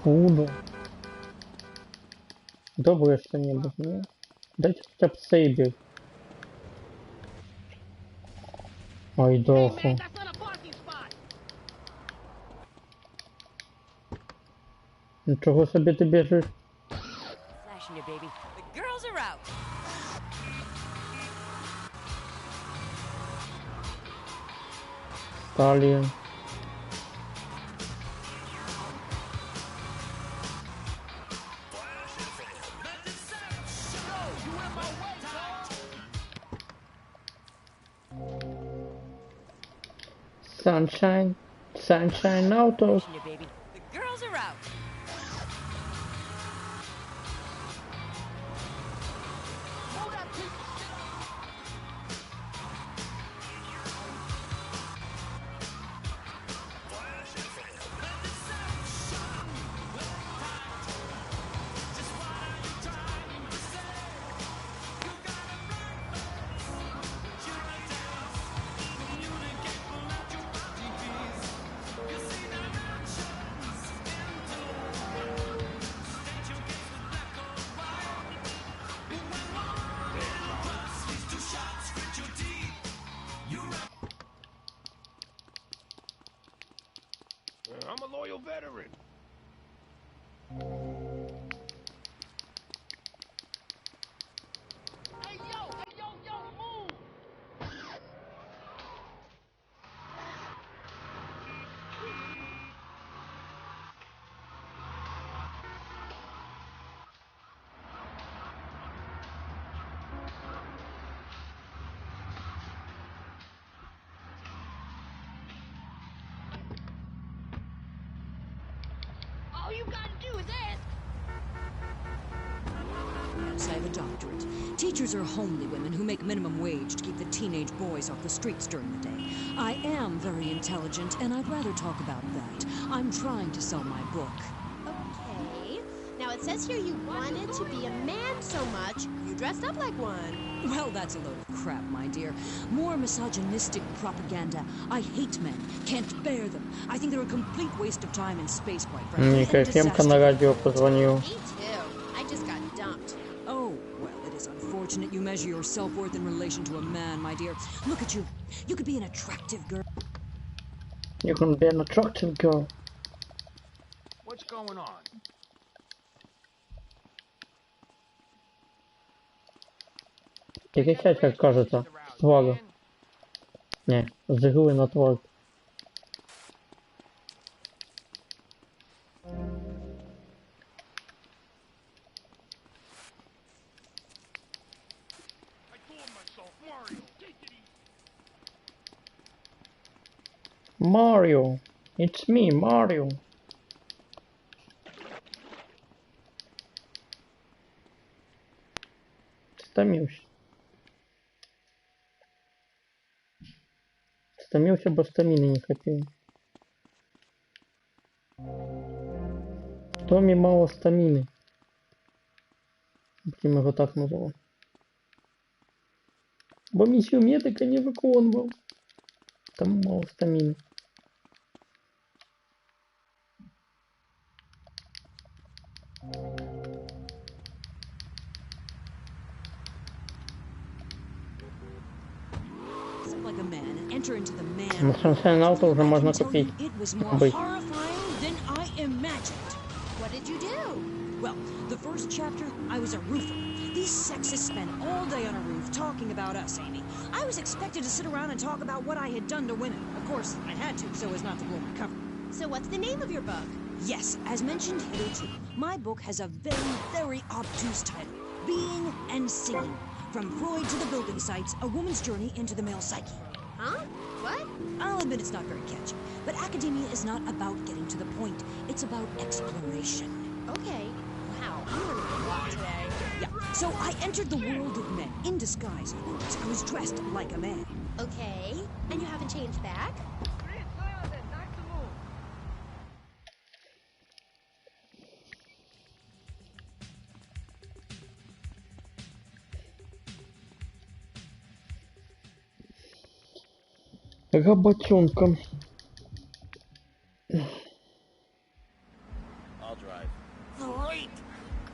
Буду. Доброе что-нибудь, не? Дайте хотя бы сейбер. Ой, доху. Ничего себе ты бежишь. Flashing you, baby. The girls are out. Сталин. Sunshine, Sunshine Autos. Flashing you, baby. The girls are out. I'm a loyal veteran. All you gotta do is ask. Yes, I have a doctorate. Teachers are homely women who make minimum wage to keep the teenage boys off the streets during the day. I am very intelligent, and I'd rather talk about that. I'm trying to sell my book. Okay. Now it says here you wanted to be a man so much, you dressed up like one. Well, that's a load of crap, my dear. More misogynistic propaganda. I hate men. Can't bear them. I think they're a complete waste of time and space, quite frankly. Ника Ефремка на радио позвонил. Me too. I just got dumped. Oh, well, it is unfortunate you measure your self-worth in relation to a man, my dear. Look at you. You could be an attractive girl. You can be an attractive girl. What's going on? Пересядь, как кажется, с твора. Не, с иглы на твор. Mario, it's me, Mario. Стомился. Стомился, бо стамины не хватило. Томми мало стамины. Будем его так называть. Бо миссию медика не виконував. Там мало стамины. Like a man and enter into the man. На Sunshine Auto уже можно купить. It was more Быть. horrifying than I imagined. What did you do? Well, the first chapter, I was a roofer. These sexists spend all day on a roof talking about us, Amy. I was expected to sit around and talk about what I had done to women. Of course, I had to, so as not to blow my cover. So what's the name of your book? Yes, as mentioned hitherto, my book has a very, very obtuse title. Being and Seeing. From Freud to the building sites, a woman's journey into the male psyche. Huh? What? I'll admit it's not very catchy, but academia is not about getting to the point. It's about exploration. Okay. Wow, I'm learning a lot today. Yeah, so I entered the world of men, in disguise, of course. I was dressed like a man. Okay. And you haven't changed back? Работенка. I'll drive. Great!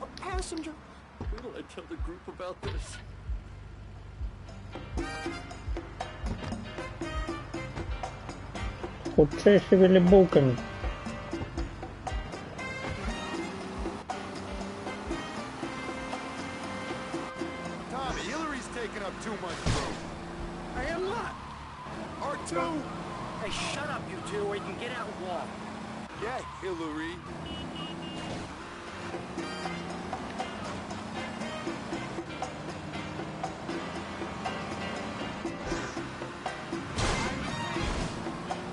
A passenger! Wait till I tell the group about this. Худшие шевели булками. Tommy, Hillary's taking up too much room. I am not. R2! Hey, shut up, you two, or you can get out and walk. Yeah, Hillary.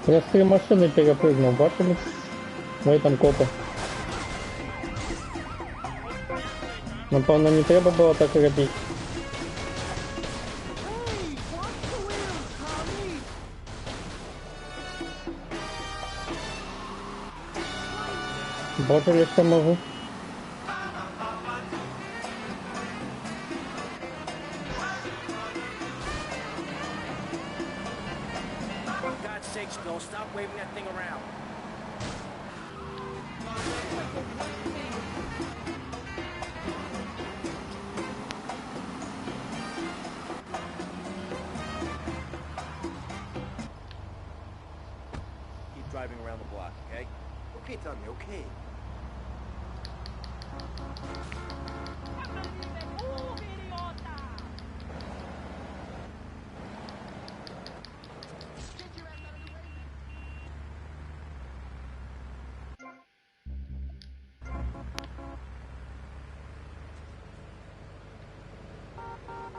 Я с 3 машины перепрыгнул, бачили? Ой, там копы. Напевно, не треба було так робити. Бачили, що можу? For God's sakes, Bill, stop waving that thing around. Keep driving around the block, okay? Okay, Tommy, okay.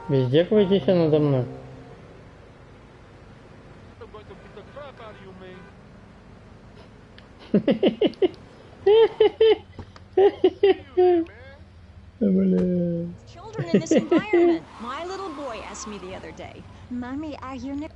Везде крутите надо мной. Children in this environment. My little boy asked me the other day, Mommy, are you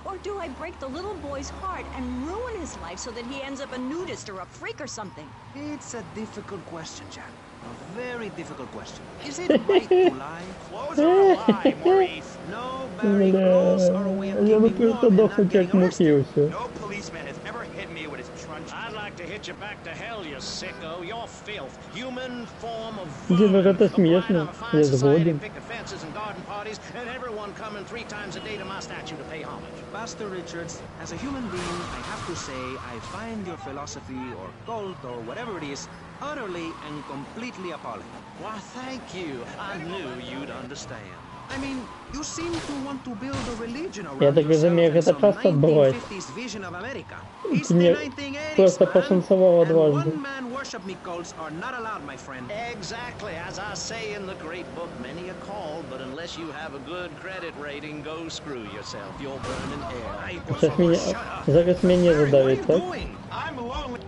or do I break the little boy's heart and ruin his life so that he ends up a nudist or a freak or something? It's a difficult question, Jack. A very difficult question. Is it right to lie? Clothes are a lie, Maurice. No, Barry, clothes are a way of Я бы keeping просто warm and дохнуть not getting как мутился. No policeman has ever hit me with his truncheon. I'd like to hit you back to hell, you sicko. You're filth. Human form of Динер, это смешно. Я сгоден. picket fences and garden parties, and everyone coming 3 times a day to my statue to pay homage. Pastor Richards, as a human being, I have to say I find your philosophy or cult or whatever it is utterly and completely appalling. Why, thank you. I knew you'd understand. I mean, you seem to want to build a religion around Я так разумею, yourself это часто and some бывает. 1950s vision of America. Ты It's the мне 1980s, просто man. пошансовало дважды. One-man worship me cults are not allowed, my friend. Exactly. As I say in the great book, many a call, but unless you have a good credit rating, go screw yourself. You'll burn in hell. Сейчас меня... Зараз меня задавит, так? I'm lonely.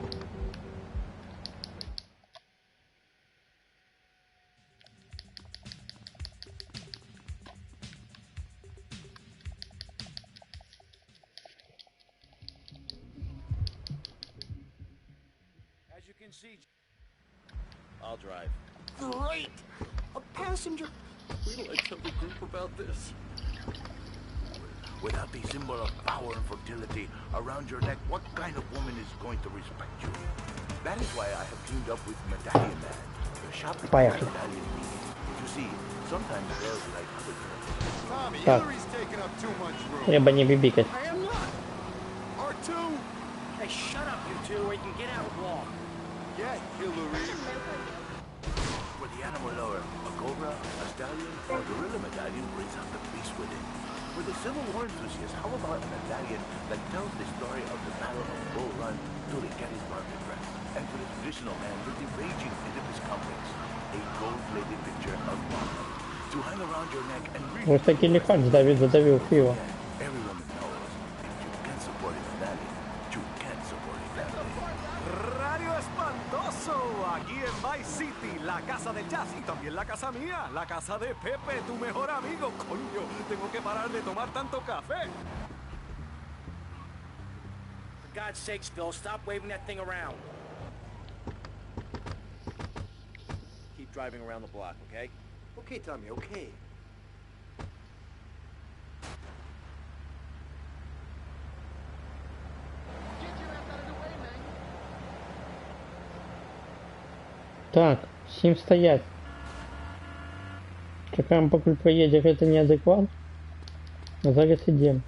As you can see, I'll drive. Great! A passenger! Wait till I tell the group about this. Without the symbol of power and fertility around your neck, what kind of woman is going to respect you? That is why I have teamed up with Medallion Man, the shopping Поехали. medallion meeting. You see, sometimes girls like other girls. Tommy, Так. Hillary's taking up too much room. Треба не бибикать. I am not. R2! Hey, shut up, you two, or you can get out and walk. Yeah, Hillary. For the animal lover, a cobra, a stallion, or gorilla medallion brings out the beast within. For the Civil War enthusiast, how about a medallion that tells the story of the Battle of Bull Run to the Gettysburg Address? And for the traditional man with the raging Oedipus complex, a gold-plated picture of Marlon to hang around your neck and read. Вот таки лихач задавил Фила. Every woman knows if you can't support a medallion, you can't support a family. Radio Espantoso, aquí en Vice City, la casa del jazz y también la casa mía, la casa de Pepe, tu mejor amigo. Coño, tengo que parar de tomar tanto café. For God's sakes, Phil, stop waving that thing around. Keep driving around the block, okay? Okay, Tommy, okay. Так, всем стоять. Чекаем, поки поедешь, это неадекват. Зараз идем.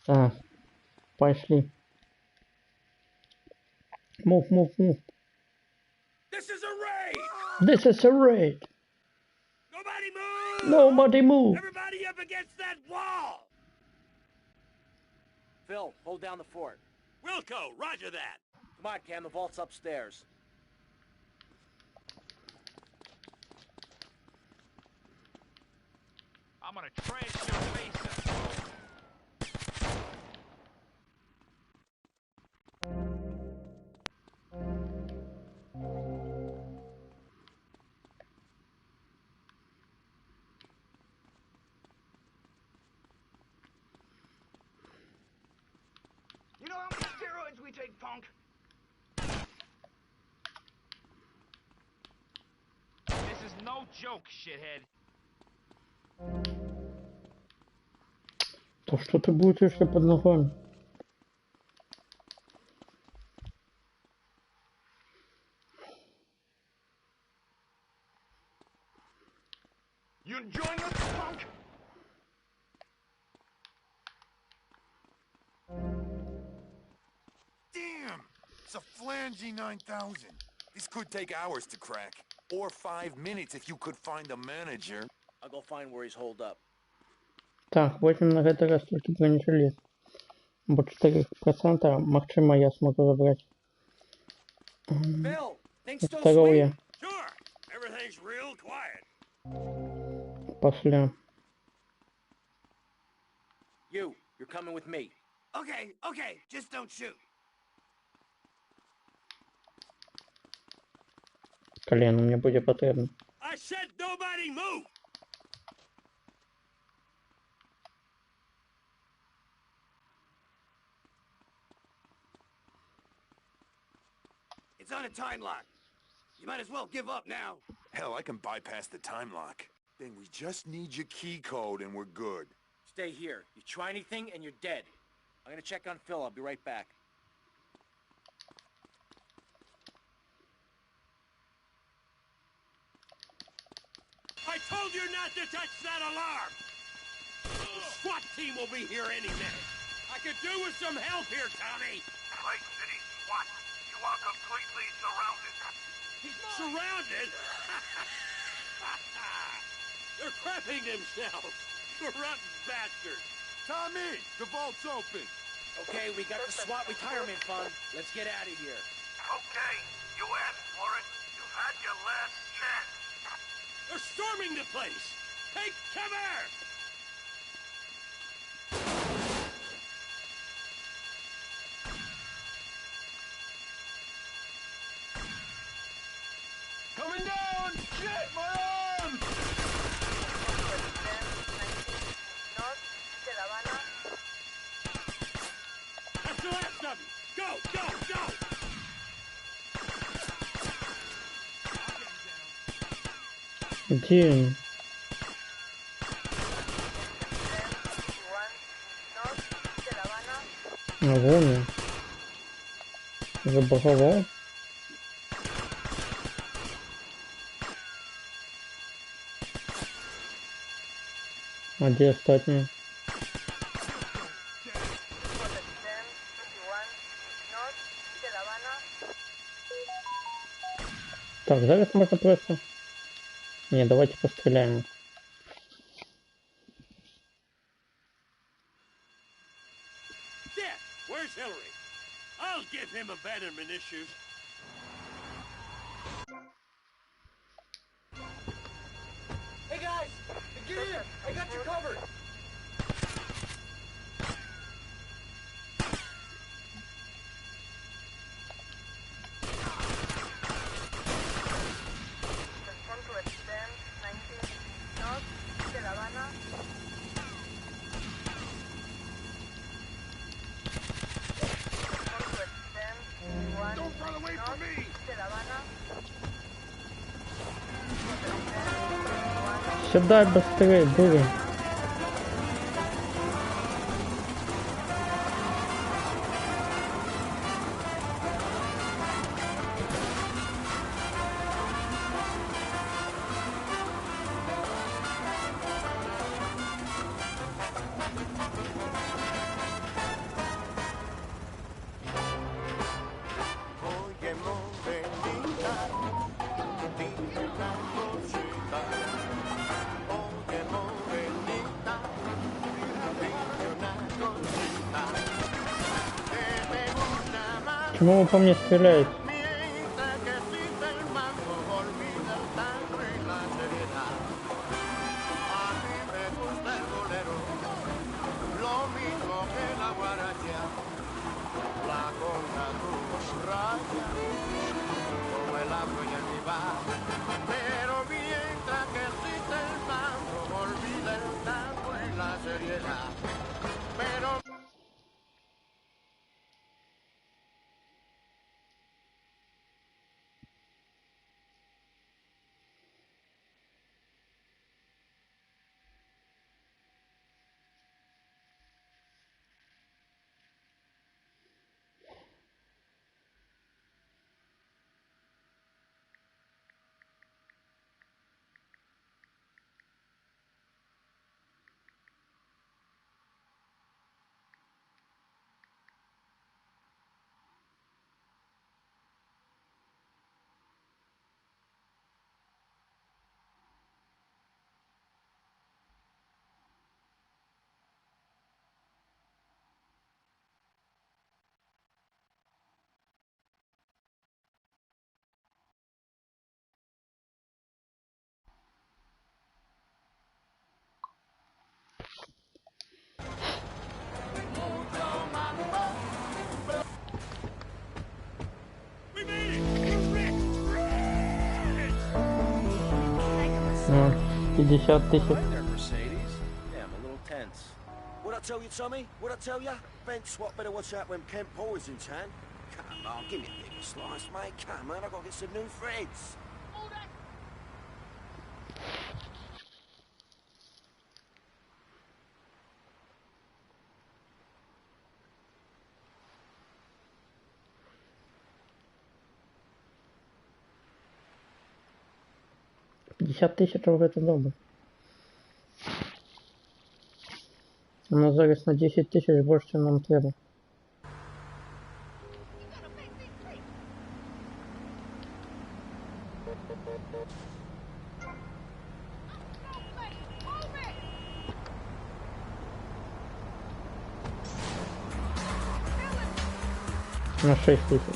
Так, пошли. Move, move, move. This is a raid! This is a raid. Nobody move! Nobody move. Everybody up against that wall! Phil, hold down the fort. Wilco, roger that. Come on, Cam, the vault's upstairs. I'm gonna trash your face up. You know how many steroids we take, punk? This is no joke, shithead. То что ты будешь, если под ногами? You enjoying it, punk? Damn! It's a Flangy 9000. This could take hours to crack. Or 5 minutes if you could find a manager. I'll go find where he's holed up. Так, возьмем на этот раз только бронежилет. Бо 4% максима я смогу забрать. Phil, things still Здоровье. Sure, everything's real quiet. Пошли. You're coming with me. Okay, okay, just don't shoot. Колено мне будет потребно. I said nobody move! It's on a time lock. You might as well give up now. Hell, I can bypass the time lock. Then we just need your key code and we're good. Stay here. You try anything and you're dead. I'm gonna check on Phil. I'll be right back. I told you not to touch that alarm! The SWAT team will be here any minute. I could do with some help here, Tommy. Vice City SWAT, you are completely surrounded. Surrounded? They're crapping themselves. You rotten bastards. Tommy, the vault's open. Okay, we got the SWAT retirement fund. Let's get out of here. Okay, you asked for it. You've had your last chance. They're storming the place. Take cover! Coming down! Shit, my arm! That's the last of you. Go, go, go! Где они? А вон он. Забаговал. А где остатние? Так, зараз можно просто... Не, давайте постреляем. Dad, where's Hillary? I'll give him abandonment issues. Hey guys, get in! I got you covered! Don't run away from me! Сюда быстрее, дурень. Почему вы по мне стреляете? Ну, 50 тысяч. What I tell you, Tommy? What I tell you? Ben Swat better watch out when Kent Boyd's in town. Come on, give me a bigger slice, mate. Come on, I've got to get some new threads. 50 тисяч вже це добре. У нас зараз на 10 тисяч більше, чим нам треба. На 6 тисяч.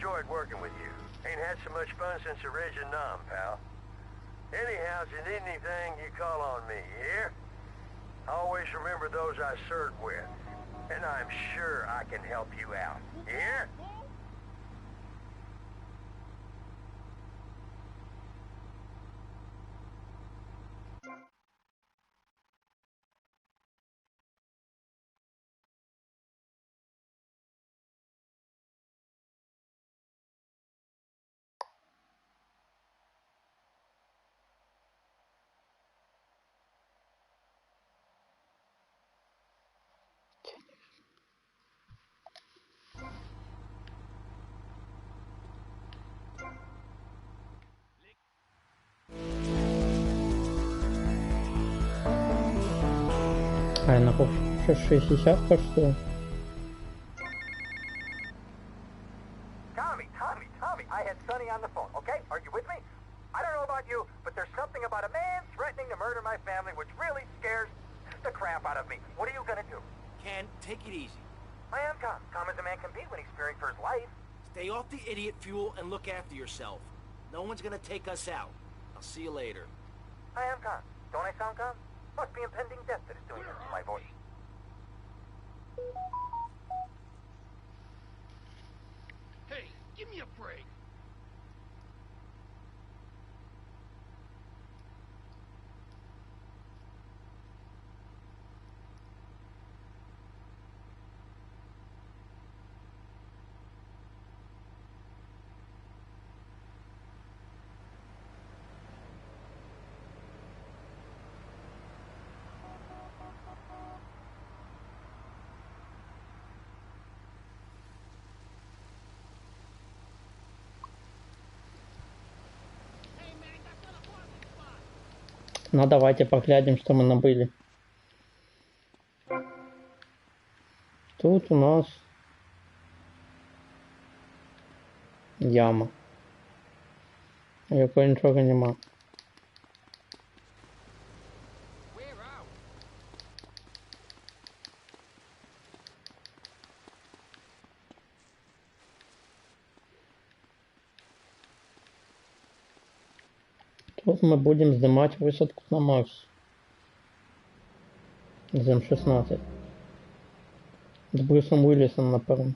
enjoyed working with you. Ain't had so much fun since the Reg and Nom, pal. Anyhow, if you need anything, you call on me, you hear? Always remember those I served with. And I'm sure I can help you out. You hear? А я на 60 коштує. Tommy, I had Sonny on the phone, okay? Are you with me? I don't know about you, but there's something about a man threatening to murder my family which really scares the crap out of me. What are you gonna do? Ken, take it easy. I am Tom. Tom is a man can be when he's fearing for his life. Stay off the idiot fuel and look after yourself. No one's gonna take us out. I'll see you later. I am Tom. Don't I sound calm? Must be impending death that is doing this to my voice. Hey, give me a break. Ну давайте поглядим, что мы набыли. Тут у нас яма. Якої нічого нема. Тут мы будем сдымать высадку на Марс. З М-16. С Брюсом Уиллисом, напевно.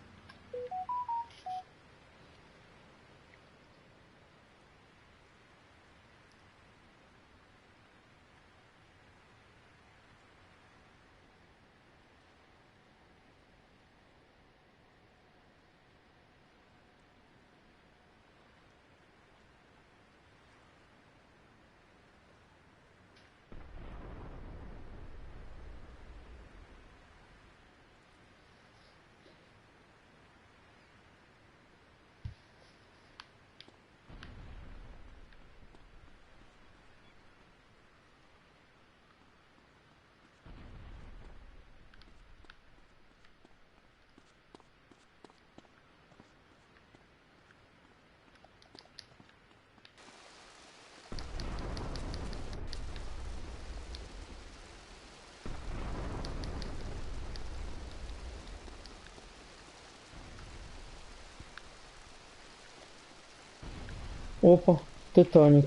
Опа, Титанік.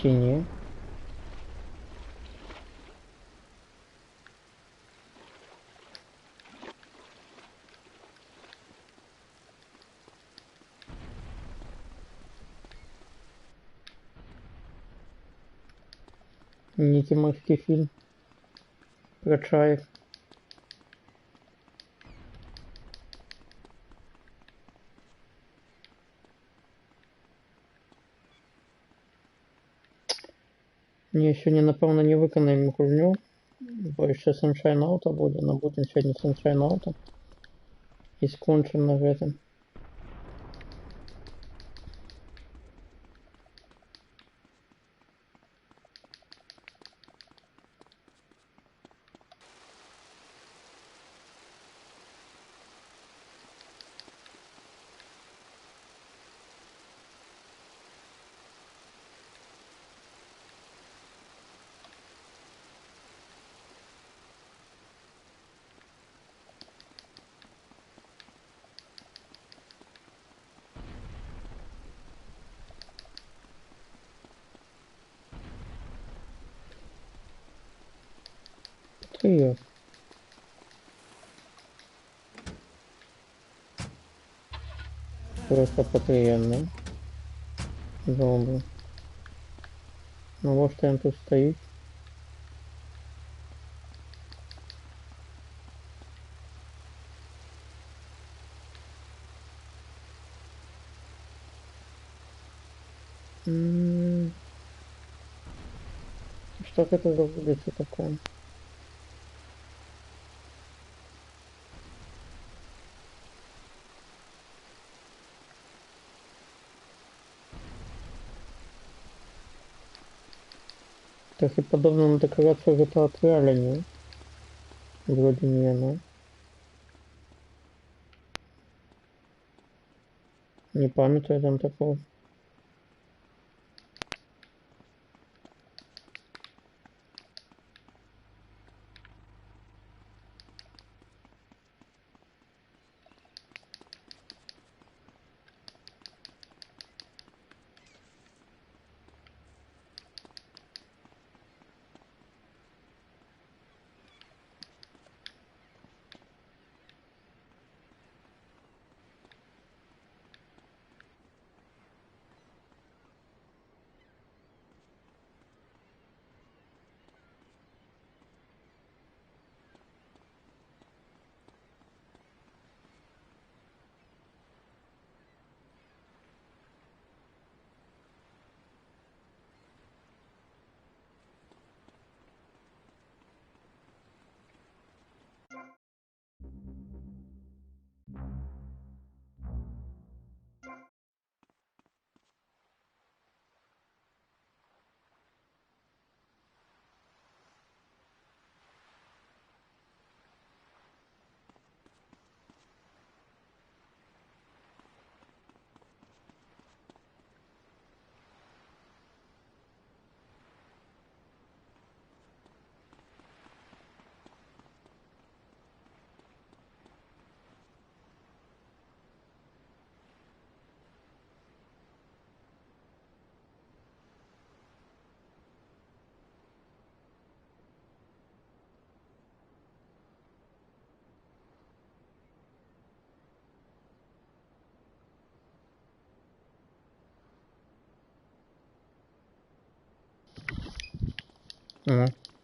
Чи ні? Нікі морський фільм про чаїв. Ні, сьогодні, напевно, не виконаємо кружню, бо ще Sunshine Auto буде, но будемо сьогодні Sunshine Auto і скончимо на гэтым. патріот. Просто патріот, ну. Добре. Ну вот что он тут стоит. Что это за улица такая? Трохи подобно на декорацию GTA 3, але не. Вроде не оно. Не памятаю там такого.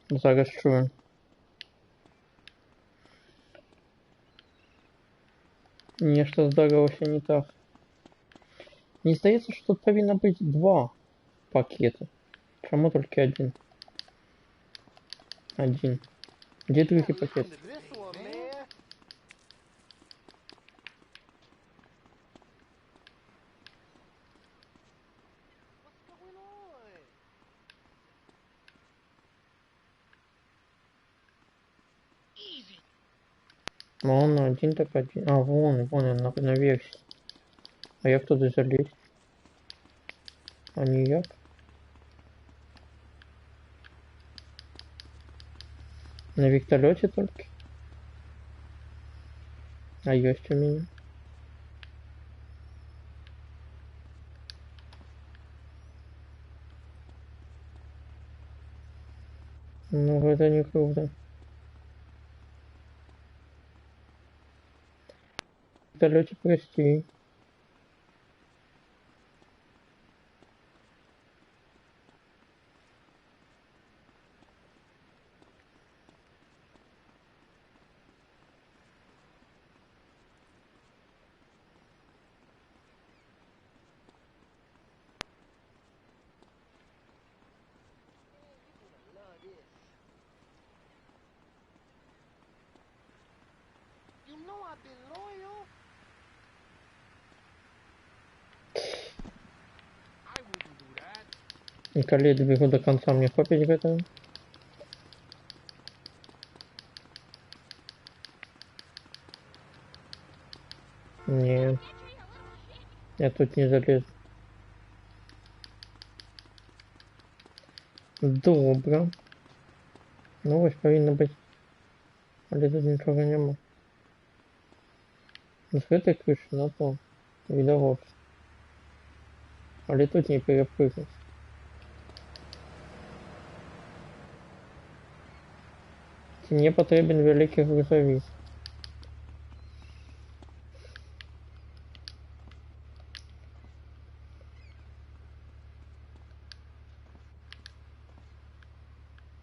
Зараз чую. Нечто здарилося не так. Мені здається, що тут повинно бути два пакети. Чому тільки один? Один. Де другий пакет? Вон один так один. А, вон на версии. А як туди залезть? А ніяк? На вертолете только? А есть у меня? Ну, это не круто. В вертолете прости. You know I've been loyal. I wouldn't do that. И коли я добегу до конца, мне хватит в этом? Нет. Я тут не залезу. Добро. Ну ось повинно быть. Але тут нічого нема. З этой крыши на то. Видовод. Але тут не перепрыгнуть. Мне потребен великий грузовик.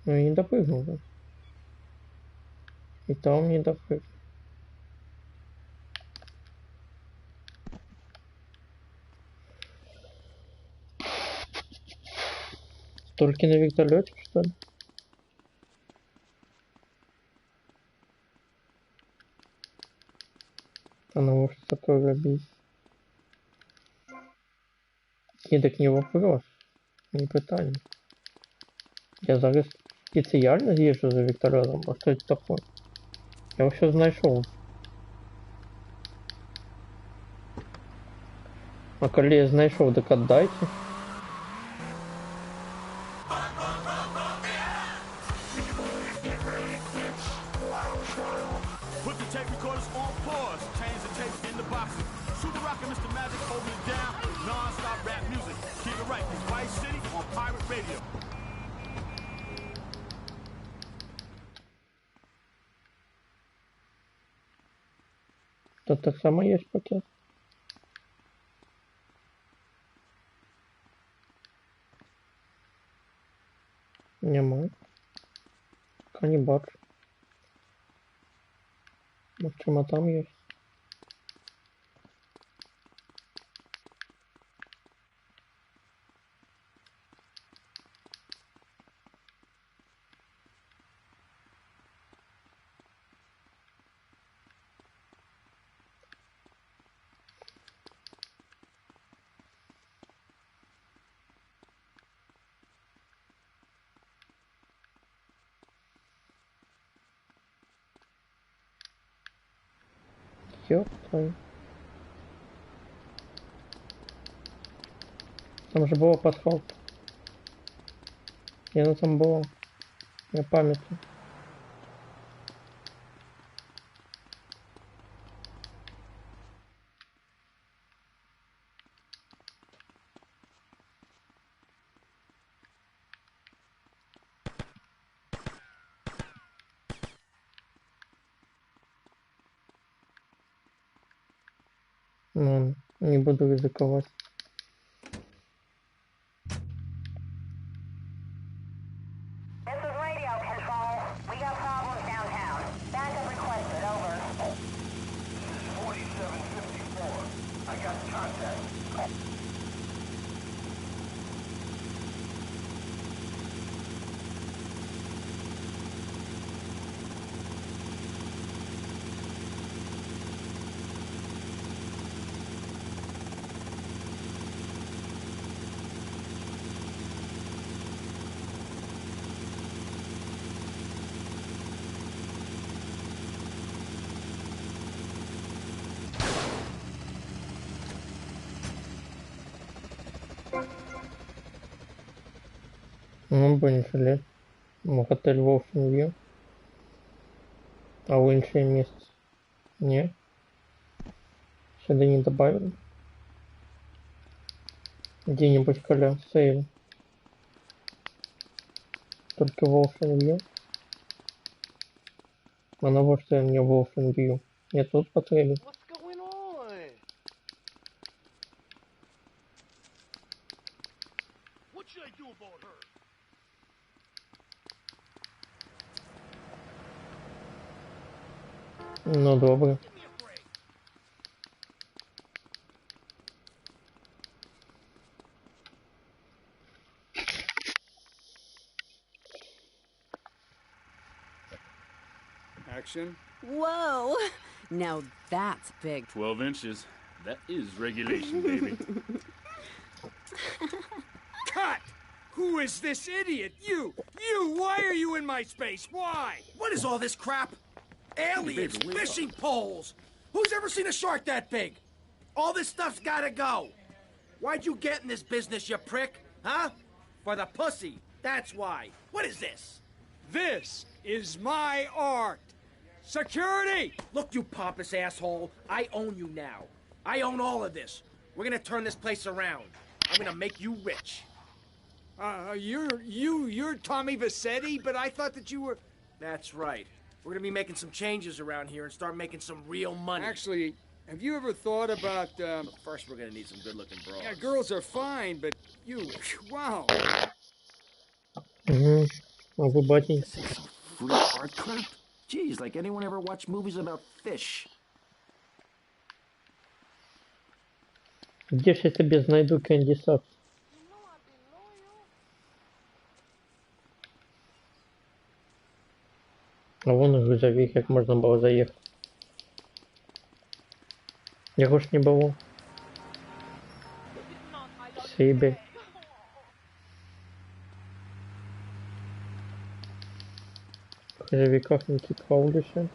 Ну и не допрыгнул бы. И там не допрыгнул. Только на вертолете, что ли? Она может такое робить. І так не вопрос. Не питання. Я зараз спеціально з'їжджу за вертольотом, а що це таке? Я все знайшов. А коли я знайшов, так отдайте. Put the tape recorders on pause. Change the tapes in the boxes. Super Rock and Mr. Magic holding it down. Non-stop rap music. Keep it right. It's Vice City on Pirate Radio. Тут так само є пакет. Немає. Пока не бачу. Чому там є? Ёп твою. Там же было пасхалка. Я там было. Я памятаю. Ну, не буду ризиковать. This is radio control. We got problems downtown. Backup requested, over. 4754. I got contact. Ну, больше лет. Отель в Ocean. А в іншее место? Не. Сюда не добавили. Где-нибудь коля сейв. Только в Ocean. А на вот что мне в Ocean. Я тут потребен. What's going on? What should I do about her? Ну, добре. Action. Whoa! Now that's big. 12 inches. That is regulation, baby. Cut! Who is this idiot? You! Why are you in my space? Why? What is all this crap? Aliens, Baby, wake fishing poles. Who's ever seen a shark that big? All this stuff's gotta go. Why'd you get in this business, you prick? Huh? For the pussy. That's why. What is this? This is my art. Security! Look, you pompous asshole. I own you now. I own all of this. We're gonna turn this place around. I'm gonna make you rich. You're Tommy Vassetti, but I thought that you were... That's right. We're gonna be making some changes around here and start making some real money. Actually, have you ever thought about, But first, we're gonna need some good-looking broads. Yeah, girls are fine, but you, wow. А вы, батенька? Free art crap? Jeez, like anyone ever watched movies about fish? Где ж я тебе найду Candy Socks? А вон и грузовик, как можно было заехать. Його ж не було. Сибирь. В грузовиках не цікавлюся.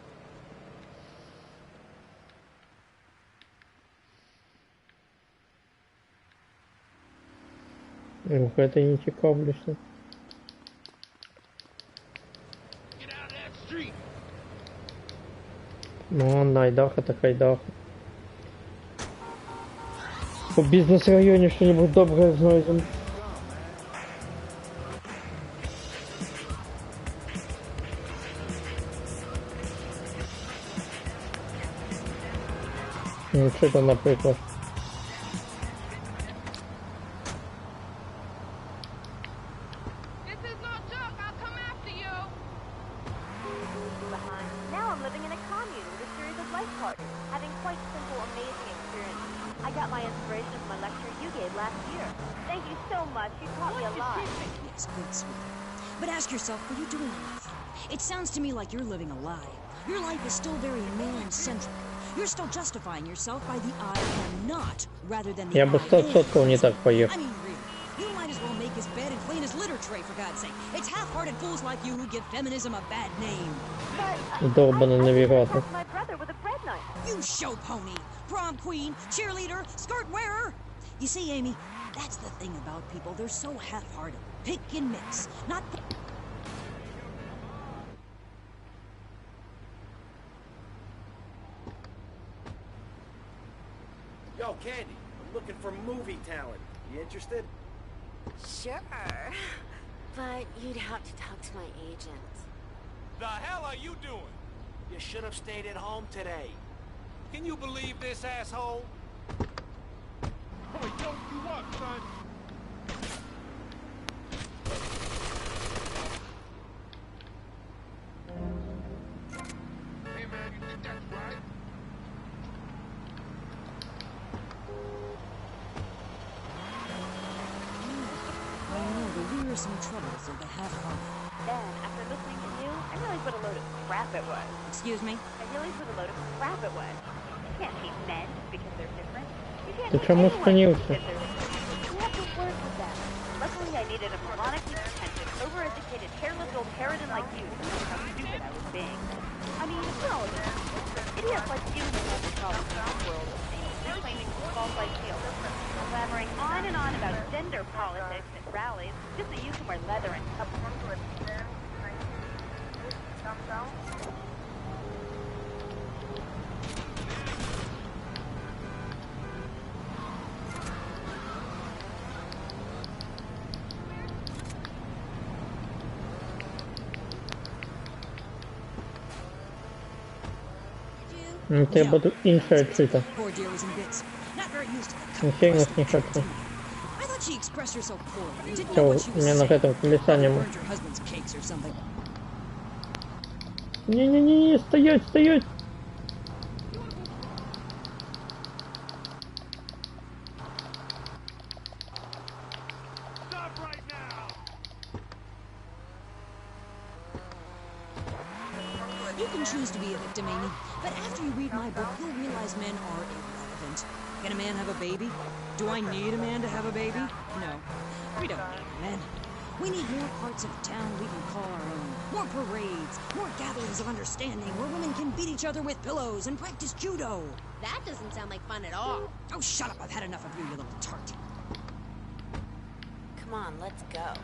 В этой не цікавлюся. Ну, найдаха так айдаха. По бізнес-районі що-нибудь добре знайдемо. Ну, що там, наприклад? Now I'm living in a commune with a series of life partners, having quite simple, amazing experiences. I got my inspiration from a lecture you gave last year. Thank you so much. You taught me a lot. Yes, good, sweetie. But ask yourself, are you doing enough? It sounds to me like you're living a lie. Your life is still very man-centric. You're still justifying yourself by the I am not, rather than the Я бы 100% не так поехал. I mean, really, you might as well make his bed and clean his litter tray, for God's sake. It's half-hearted fools like you who give feminism a bad name. Долбаный навигатор. My brother with a bread knife. You show pony, prom queen, cheerleader, skirt wearer. You see, Amy, that's the thing about people. They're so half-hearted. Pick and mix. Not... Yo, Candy, I'm looking for movie talent. You interested? Sure. But you'd have to talk to my agent. The hell are you doing? You should have stayed at home today. Can you believe this asshole? Boy, don't you up, son. Hey, man, you think that's right? I know, the wearisome troubles of the half-hearted. Then, after listening to you, I realized what a load of crap it was. Excuse me? I realized what a load of crap it was. You can't hate men because they're different. You can't Ты hate чему anyone становился? because they're different. You have to work with them. Luckily, I needed a moronically pretentious, overeducated, hairless old harridan like you to know how stupid I was being. I mean, no, idiots like you who have the problems in this world. They're claiming false ideals, blabbering on and on about gender politics at rallies just so you can wear leather and cup. Ну, то я буду інше вчити. Poor dear was in bits. Not very used to the Ничего нас не хочу. I thought she expressed herself poorly. Didn't know Всё, what she у was меня на saying. этом колеса не Burned her husband's cakes or something. Не-не-не, стоять, стоять! You can choose to be a victim, Amy, but after you read my book, you'll realize men are irrelevant. Can a man have a baby? Do I need a man to have a baby? No. We don't need men. We need more parts of town we can call our own. More parades, more gatherings of understanding where women can beat each other with pillows and practice judo. That doesn't sound like fun at all. Oh, shut up. I've had enough of you, you little tart. Come on, let's go.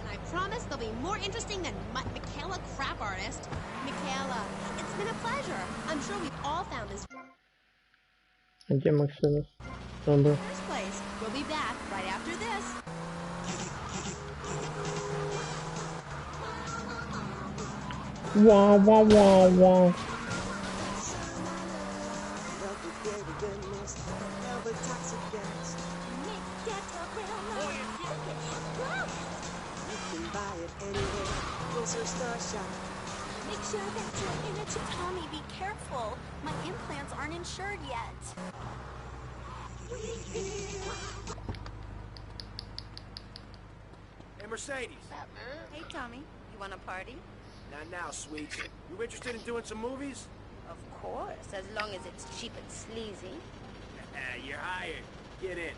And I promise they'll be more interesting than Michaela Crap Artist. Michaela, it's been a pleasure. I'm sure we've all found this Где Максимус? Добре. first place. We'll be back right after this. Wah, wah, wah, wah. Make sure that you're in it. Tommy, be careful. My implants aren't insured yet. Hey, Mercedes. Hey, Tommy. You want a party? Not now, sweet. You interested in doing some movies? Of course, as long as it's cheap and sleazy. You're hired. Get in.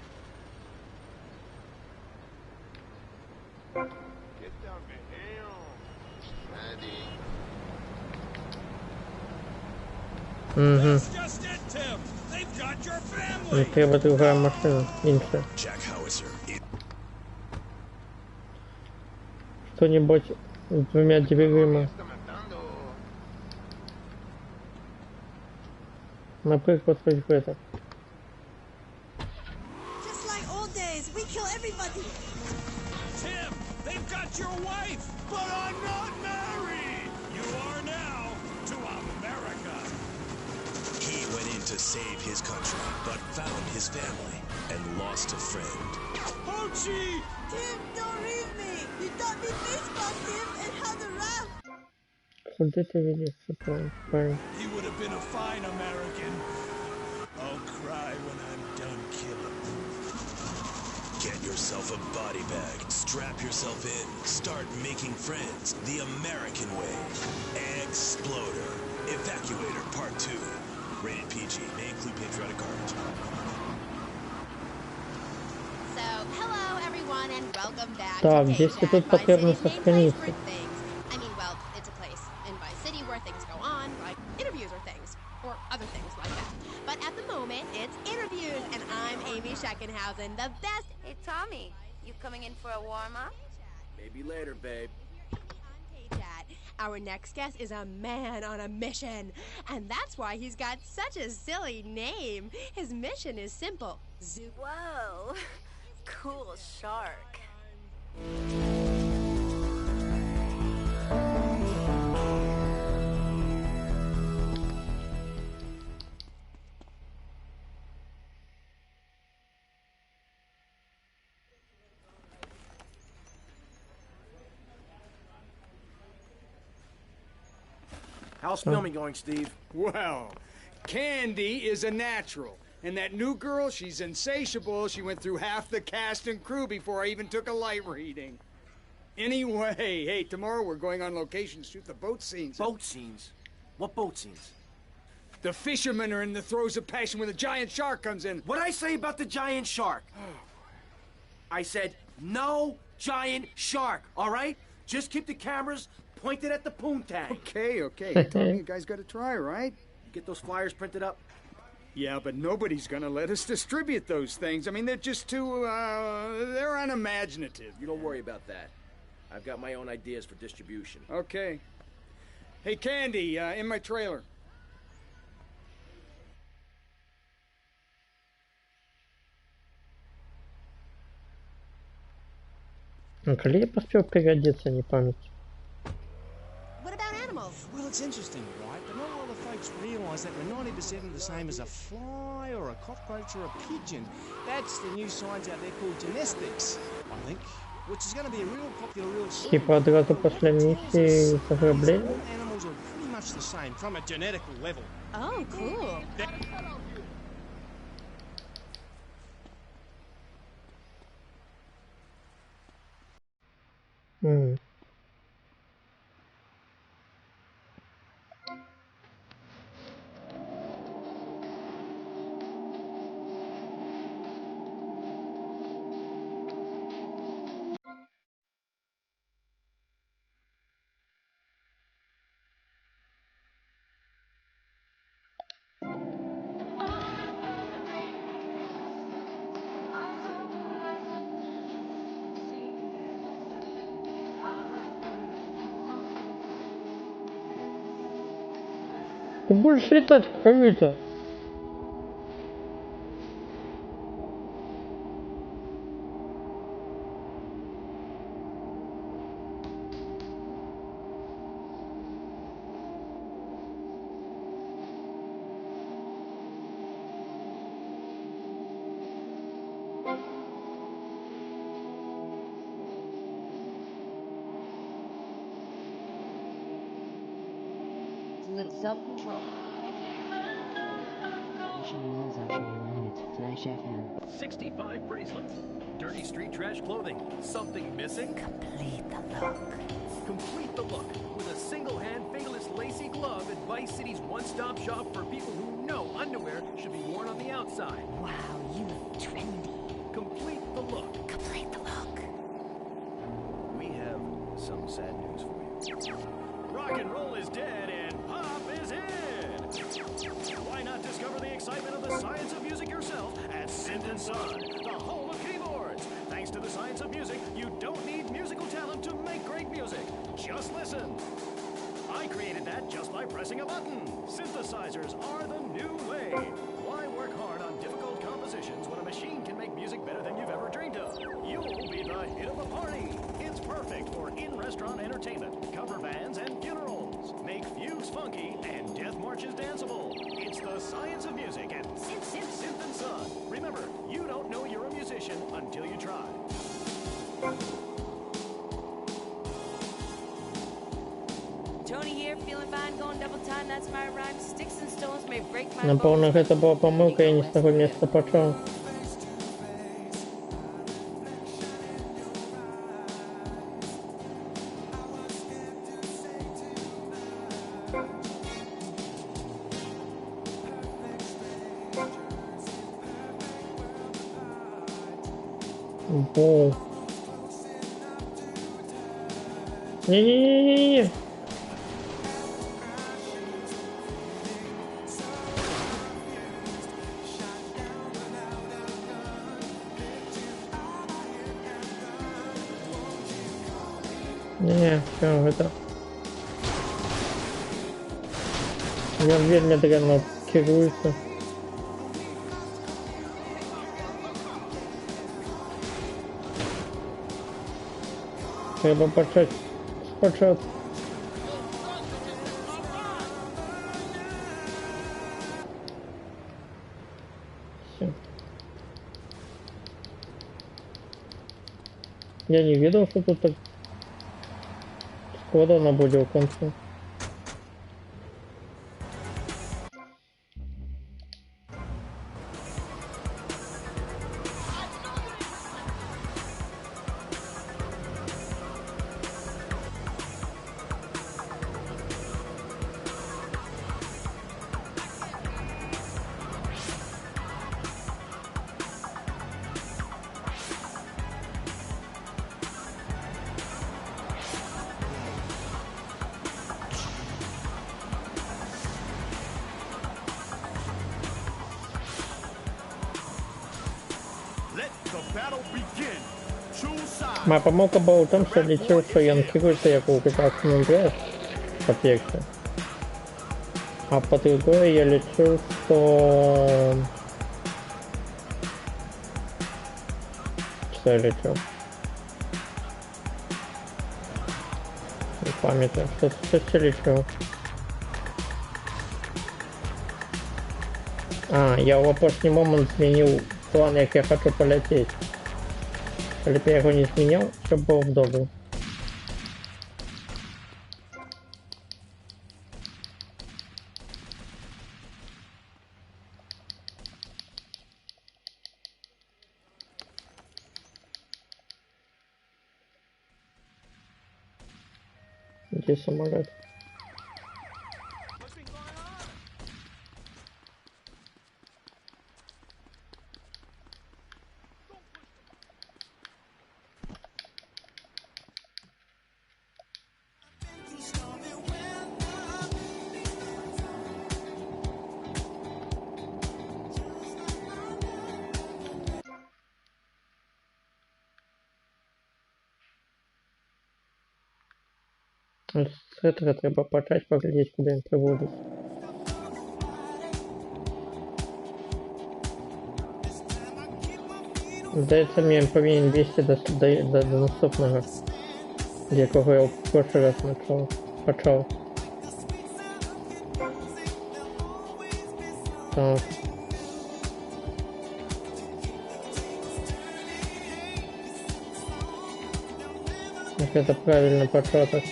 Get down the hill. Andy. That's just it, Tim. They've got your family. Треба другая машина, инша. Jack Howitzer. Кто-нибудь с двумя дверьми. Например, хоть в этот. Just like old days, we kill everybody. Tim, they've got your wife, but I'm not married. You are now to America. He went in to save his country, but found his family and lost a friend. Hochi! Tim, don't leave me. You taught me baseball, Tim, and how to rap. Куда ты видишься, парень? He would have been a fine American. I'll cry when I'm done killing. Get yourself a body bag, strap yourself in, start making friends the American way. Exploder. Evacuator Part 2. Rated PG. May include patriotic garbage. So, hello everyone and welcome back Так, to здесь Daychat, тут Vice потрібно City's main place сохраниться. for things. I mean, well, it's a place in Vice City where things go on, like interviews or things, or other things like that. But at the moment, it's interviews, and I'm Amy Scheckenhausen, the best. Hey, Tommy. You coming in for a warm-up? Maybe later, babe. Chat. Our next guest is a man on a mission, and that's why he's got such a silly name. His mission is simple. Whoa. Cool shark. How's filming going, Steve? Well, Candy is a natural. And that new girl, she's insatiable. She went through half the cast and crew before I even took a light reading. Anyway, hey, tomorrow we're going on location to shoot the boat scenes. Boat scenes? What boat scenes? The fishermen are in the throes of passion when the giant shark comes in. What'd I say about the giant shark? I said, no giant shark, all right? Just keep the cameras pointed at the poontang. Okay. Tommy, you guys gotta try, right? You get those flyers printed up? Yeah, but nobody's gonna let us distribute those things. I mean, they're just too, they're unimaginative. You don't worry about that. I've got my own ideas for distribution. Okay. Hey, Candy, in my trailer. Коли я поспел пригодиться, не память. What about animals? Well, it's interesting, right? But not all the folks realise that we're 90% the same as a fly or a cockroach or a pigeon. That's the new science out there called genestics, I think, which is going to be a real popular real soon. Типа одразу после миссии с ограблением. All animals are pretty much the same from a genetical level. Oh, cool. Ты будешь летать в каюте. A little self-control. Mission is actually on its Flash FM. 65 bracelets. Dirty street trash clothing. Something missing? Complete the look. Complete the look with a single-hand fingerless lacy glove at Vice City's one-stop shop for people who know underwear should be worn on the outside. Wow, you look trendy. Complete the look. Complete the look. We have some sad news for you. Rock and roll is dead and pop is in. Why not discover the excitement of the science of music yourself at Synth & Son, the home of keyboards. Thanks to the science of music, you don't need musical talent to make great music. Just listen. I created that just by pressing a button. Synthesizers are the new way. Why work hard on difficult compositions when a machine can make music better than you've ever dreamed of? You'll be the hit of the party. It's perfect for in-restaurant entertainment, cover bands, and funerals. Make fugues funky and death marches danceable. It's the science of music at Synth & Son. Remember, you don't know you're a musician until you try. Tony here, feeling fine, going double time, that's my rhyme. Sticks and stones may break my На полных это была помылка, я не с того места пошел. Воу. Не-не-не-не-не. Не, все, это... Я медленно кируется. Треба почать спочатку. Все. Я не видел, что тут так скоро она будет в конце. Моя помылка была в том, что я лечил, что я анкируется я прекрасно не играю по тексту. А по другой я лечил, что... Что я лечил? Не памятаю, что лечил. А, я в опошний момент змінив план, як я хочу полететь. Коли б я його не зміняв, щоб був добре. Где самолет? З этого треба почать поглядеть, куда він приводить. Здається, мені повинен вести до наступного, з якого я в перший раз почав. Так. Как это правильно пошатать.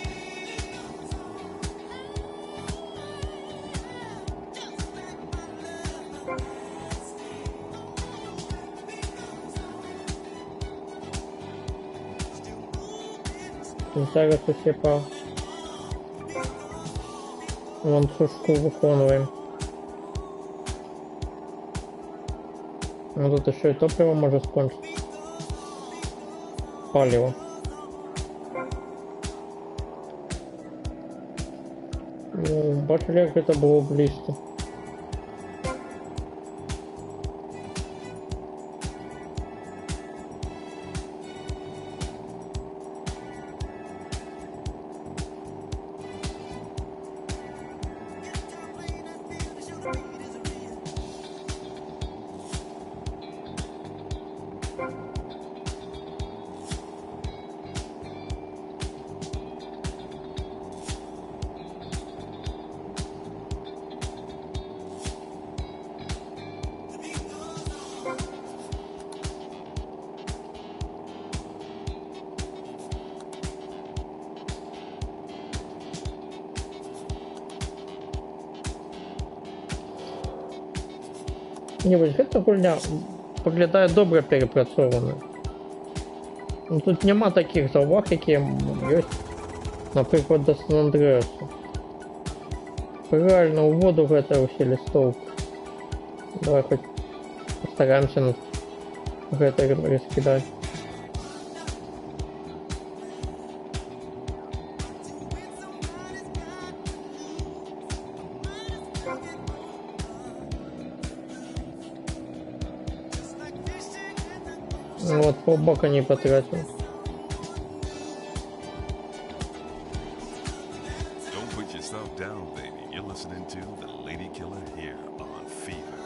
Зараз усе по ланцюжку виконуємо. Ну тут еще и топливо может скончиться. Палево. Ну, бачили, як это было близко. Не, вось гэта гульня выглядае добра перапрацована. Ну, тут няма такіх заўваг, якія ёсць, напрыклад, да Сан-Андрэасу. Правильно, у воду гэта ўсе лістовкі. Давай хоць пастараемся на гэта раскідаць. Вот, полбока не потратил. Don't put yourself down, baby. You're listening to The Lady Killer here on Fever.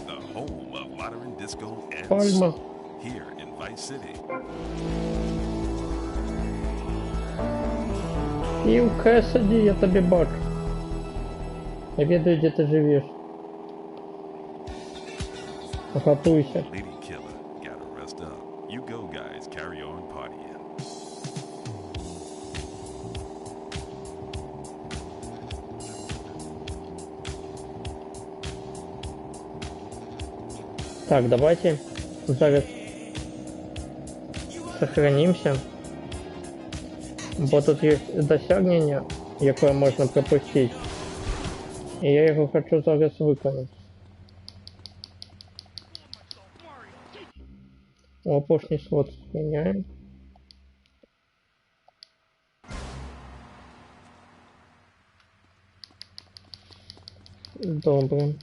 The home of modern disco and Пальма. here in Vice City. І в Кэссиді я тебе бачу. Я ведаю, де ти живеш. Готуйся. Lady Killer, gotta rest up. You go, guys. Carry on partying. Так, давайте зараз сохранимся. Бо тут есть досягнення, яке можна пропустити. І я його хочу зараз виконати. Опошний слот меняем. Добре.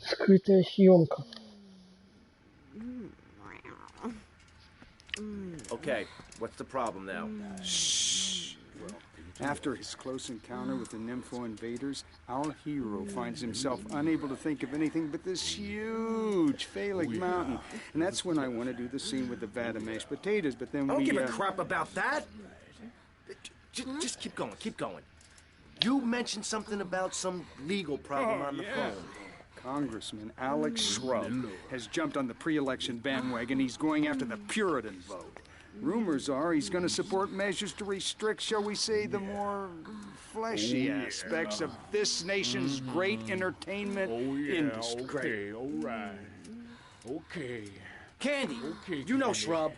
Скрытая съемка. Okay, what's the problem now? Shh. After his close encounter with the Nympho invaders, our hero finds himself unable to think of anything but this huge phallic mountain. And that's when I want to do the scene with the vat of mashed potatoes, but then I don't we... give a crap about that. Just keep going, keep going. You mentioned something about some legal problem on the phone. Congressman Alex Shrub has jumped on the pre-election bandwagon. He's going after the Puritan vote. Rumors are he's going to support measures to restrict, shall we say, the more fleshy aspects of this nation's great entertainment industry. Okay, all right. Okay. Candy, Okay, you know Candy. Shrub.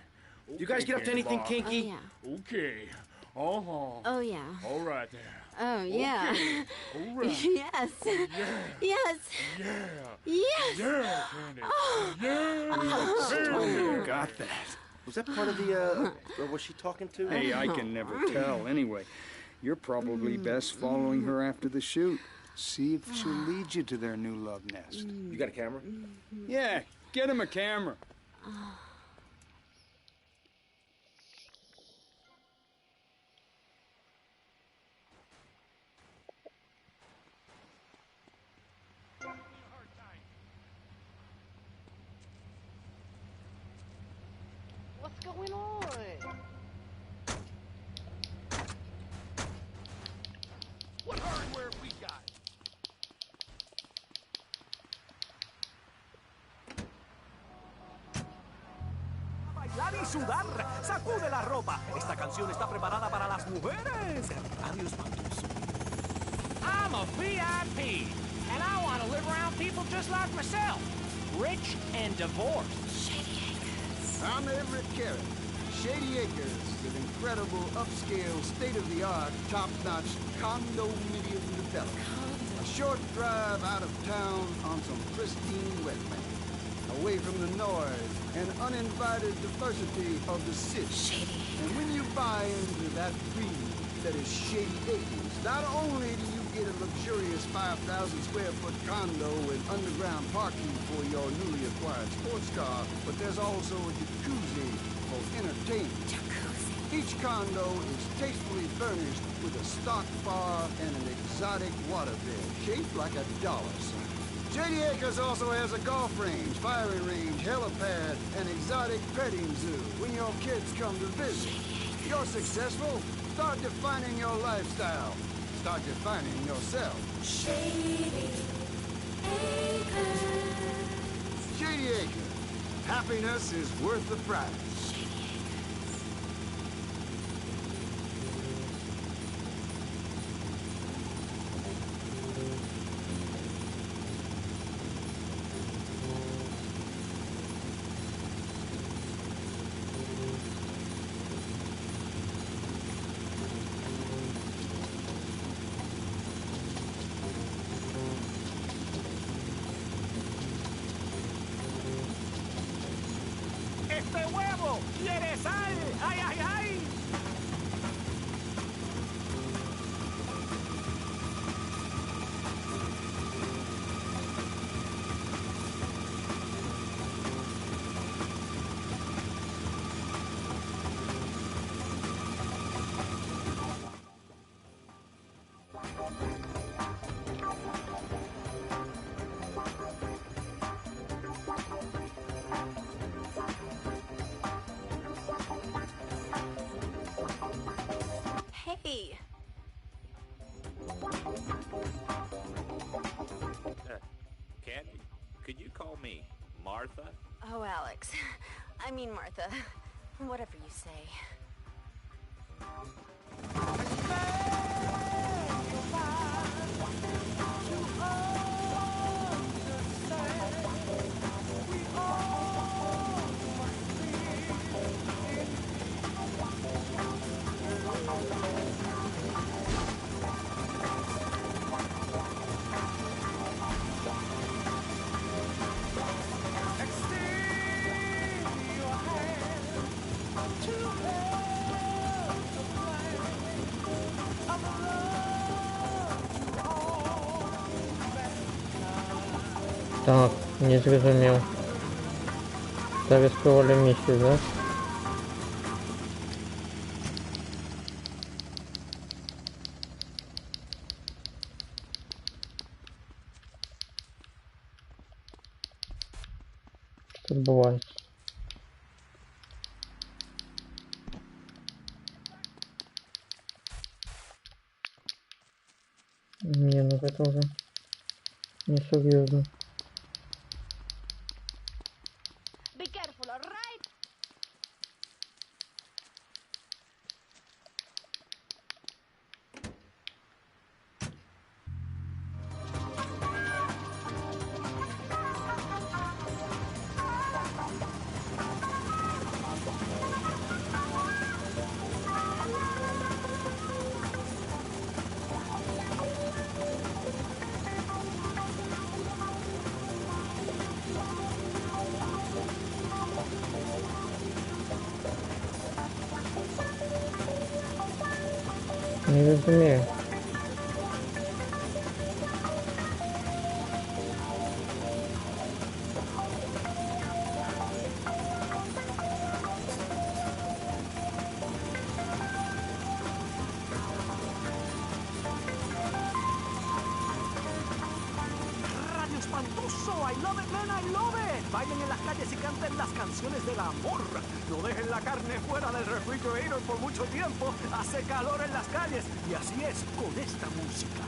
You guys get up to anything Bob. kinky? Okay. Uh-huh. Oh, yeah. All right there. Oh, yeah. Okay. All right. Yes. Yes. Yeah. Yes. Yeah, Candy. Oh. Yeah. You got that. Was that part of the, was she talking to? Hey, I can never tell. Anyway, you're probably best following her after the shoot. See if she'll lead you to their new love nest. You got a camera? Yeah, get him a camera. What's going on? What hardware we got? sudar. Sacude la ropa. Esta canción está preparada para las mujeres. Radio Espantoso. I'm a VIP, and I want to live around people just like myself. Rich and divorced. Shady Acres. I'm Everett Carey. Shady Acres is an incredible, upscale, state-of-the-art, top-notch condominium development. A short drive out of town on some pristine wetland, away from the noise and uninvited diversity of the city. Shady. And when you buy into that breed that is Shady Acres, not only do you get a luxurious 5,000 square foot condo with underground parking for your newly acquired sports car, but there's also a jacuzzi for entertainment. Jacuzzi. Each condo is tastefully furnished with a stock bar and an exotic waterbed shaped like a dollar sign. Shady Acres also has a golf range, firing range, helipad, and exotic petting zoo. When your kids come to visit, you're successful. Start defining your lifestyle. Start defining yourself. Shady Acres. Shady Acres. Happiness is worth the price. ¡Este huevo quiere sal! ¡Ay, ay, ay! Hey. Candy, could you call me Martha? Oh, Alex. I mean Martha. Whatever you say. Так, не зрозумів. Зараз провалю місію, да? Що відбувається? Не, ну это уже не серьезно. Be careful, alright? Не розумію. Radio Espantoso, I love it, man, I love it. Bailen en las calles y canten las canciones del amor. No dejen la carne fuera del refrigerator por mucho tiempo. Hace calor en las calles y así es con esta música.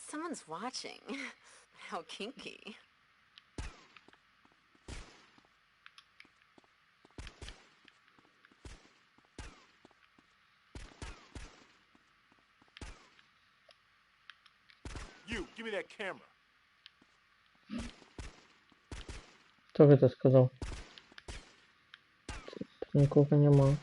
Someone's watching. How kinky. You, give me that camera. Кто это сказал? Тут никого нема.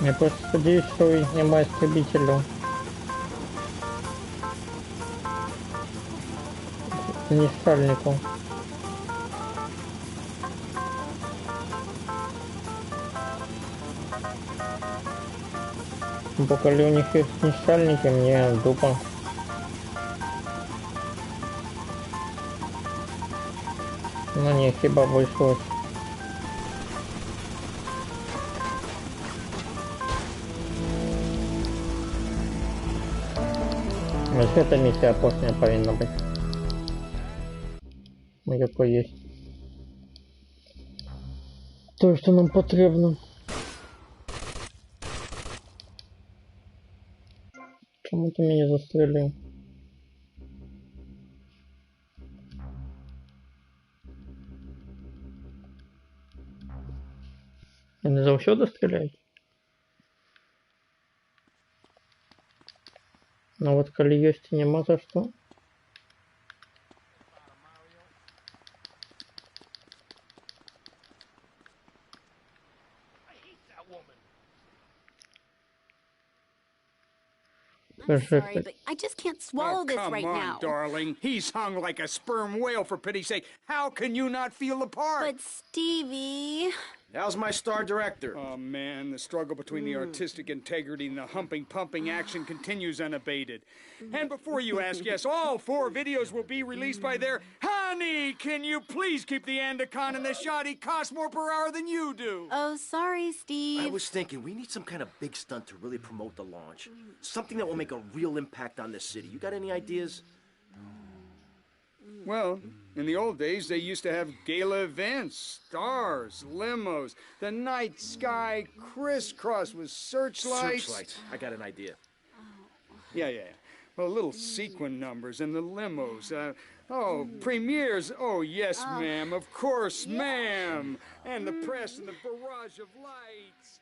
Я просто надеюсь, что их нема истребителю. Знищальнику. Пока ли у них есть знищальники, мне дупа. Ну не, хіба вийшло. Ось эта миссия опошня повинна быть. Яко есть. То, что нам потрібно. Чому ти мене застрелив? Вони завсюди стріляють? Ну вот коли есть и нема за что. I'm sorry, but I just can't swallow this right now. Come on, darling. He's hung like a sperm whale, for pity's sake. How can you not feel the part? But Stevie... How's my star director? Oh, man, the struggle between the artistic integrity and the humping-pumping action continues unabated. And before you ask, yes, all 4 videos will be released by their... Honey, can you please keep the Andacon in the shot? He costs more per hour than you do. Oh, sorry, Steve. I was thinking, we need some kind of big stunt to really promote the launch. Something that will make a real impact on this city. You got any ideas? Well, in the old days, they used to have gala events, stars, limos, the night sky crisscross with searchlights. Searchlights. I got an idea. Yeah. Well, little sequin numbers and the limos. Premieres. Oh, yes, ma'am. Of course, ma'am. And the press and the barrage of lights.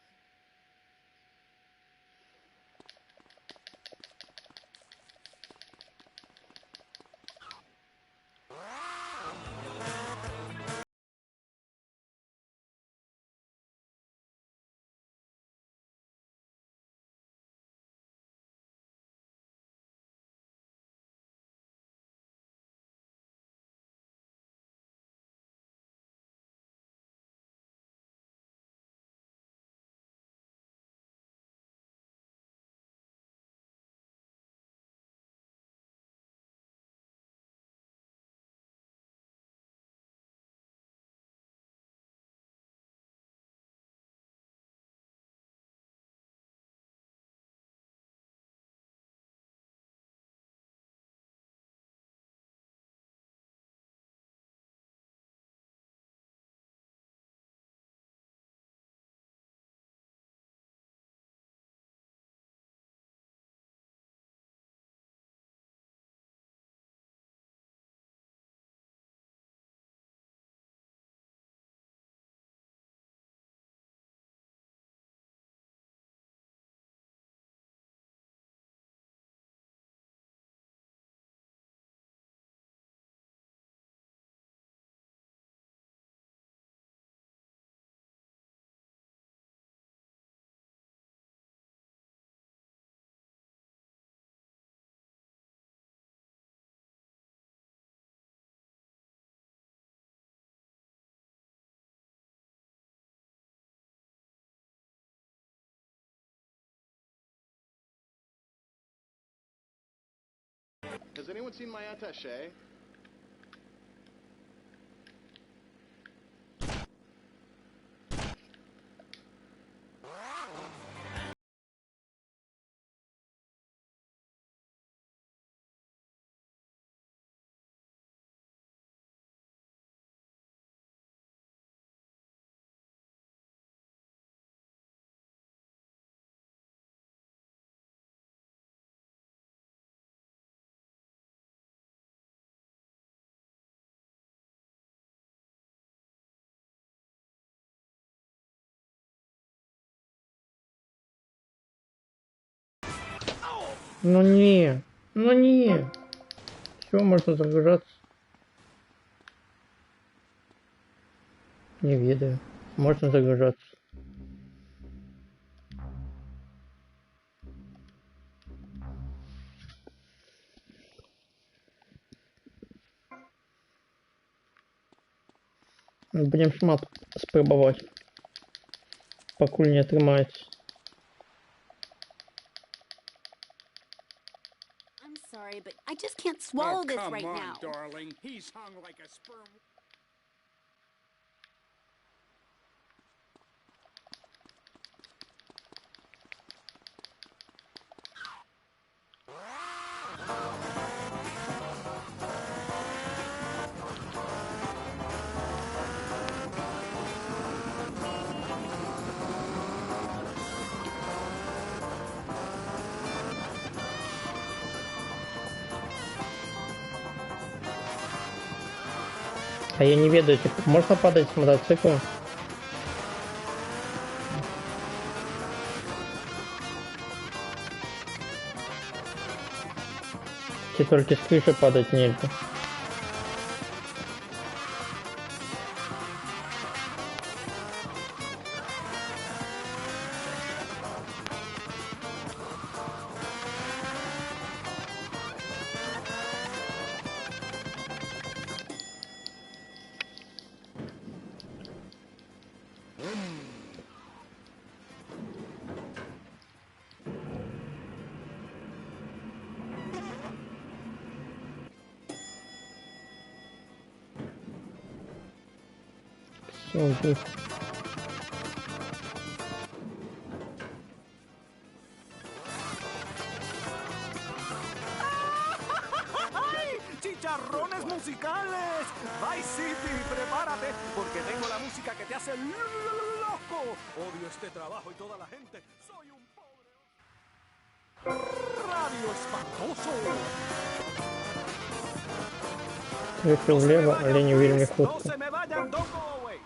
Has anyone seen my attaché? Ну не, ну не. Все, можно загружаться. Не ведаю. Можно загружаться. Будем шмат спробовать. Покуль не отрымается. I'm sorry, but I just can't swallow this right Come now. on, darling. He's hung like a sperm. А я не ведаю, типа, можно падать с мотоцикла? Тебе только с крыши падать нельзя. Все, здесь. ¡Chicharrones musicales! Vice City, prepárate, porque tengo la música que te hace loco. Odio este trabajo y toda la gente. Soy un pobre... Radio Espantoso. Если влево, олень уверенный ход. No se me vayan, don't go away.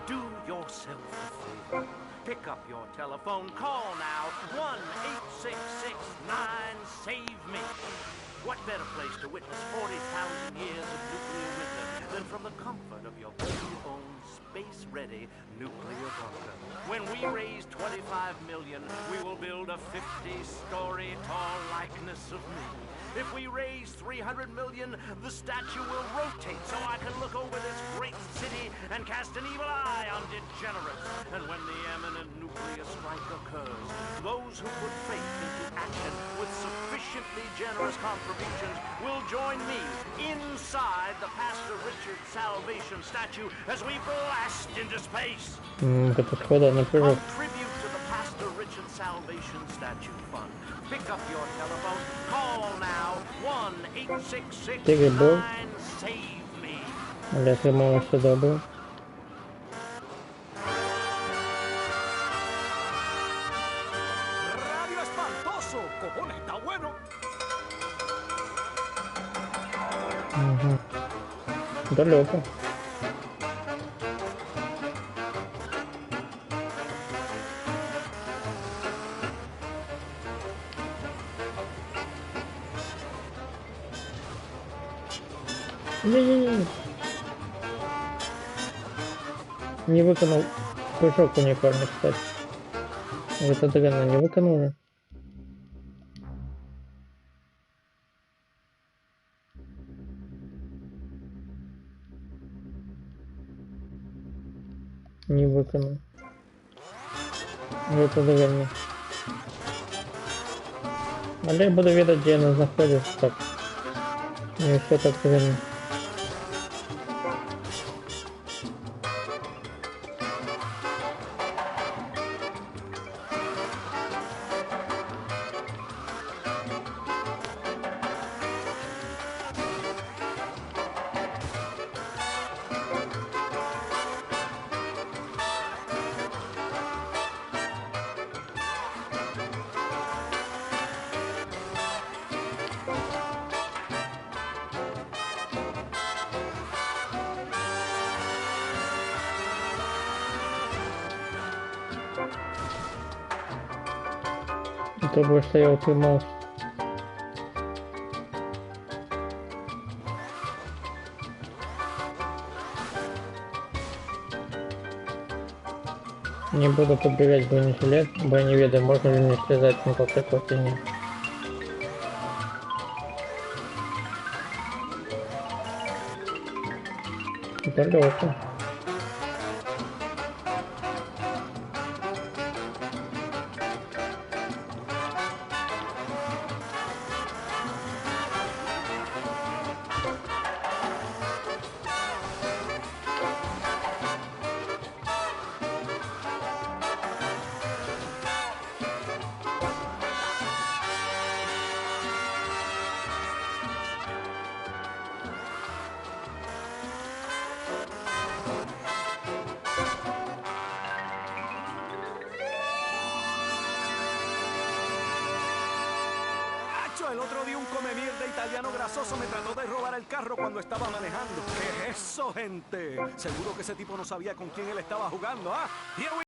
Do yourself a favor. Pick up your telephone. Call now. 1-866-9-SAVE-ME. What better place to witness 40,000 years of nuclear wisdom than from the comfort of your very own space-ready nuclear bunker? When we raise 25 million, we will build a 50-story tall likeness of me. If we raise 300 million, the statue will rotate so I can look over this great city and cast an evil eye on degenerates. And when the imminent nuclear strike occurs, those who put faith into action with sufficiently generous contributions will join me inside the Pastor Richard Salvation statue as we blast into space. Contribute to the Pastor Richard Salvation Statue Fund. Pick up your telephone. Call now. 1-866-9-SAVE-ME. Я отримала, что добро. Radio Espantoso, cojones, está bueno. Угу. Далеко. Не выконал прыжок уникальный, кстати. Это дрянно не выконал. Не выконал. Это дрянно. Але я буду видеть, где она находится. Так. Не все так верно. Добре, що я утримався. Не буду подбирать бронежилет, броневеды, можно ли мне слезать на толстяку или далеко. El otro día un come mierda italiano grasoso me trató de robar el carro cuando estaba manejando. ¿Qué es eso, gente? Seguro que ese tipo no sabía con quién él estaba jugando, ¿ah? Here we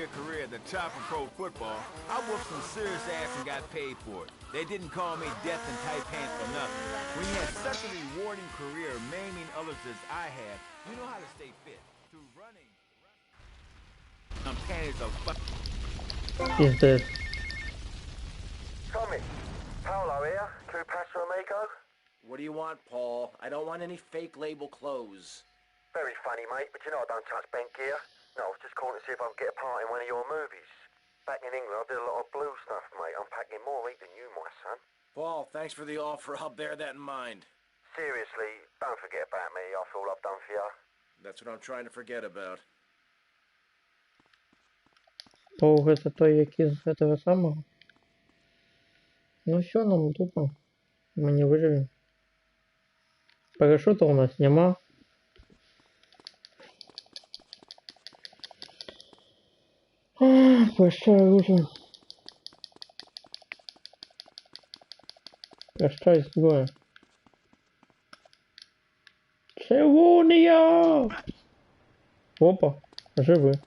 career at the top of pro football, I whooped some serious ass and got paid for it. They didn't call me Death in Tight Pants for nothing. When you had such a rewarding career maiming others as I had, you know how to stay fit. Through running. Panties of He's dead. Tommy, Paolo here, Crew Paso Amigo. What do you want, Paul? I don't want any fake label clothes. Very funny, mate, but you know I don't touch bent gear. No, I was just calling to see if I could get a part in one of your movies. Back in England, I did a lot of blue stuff, mate. I'm packing more heat than you, my son. Paul, thanks for the offer. I'll bear that in mind. Seriously, don't forget about me after all I've done for you. That's what I'm trying to forget about. Паук это той, який з этого самого. Ну все, нам тупо. Мы не выживем. Парашюта у нас нема. Прощай, оружие. Прощай, зброя. Червония! Опа, живы.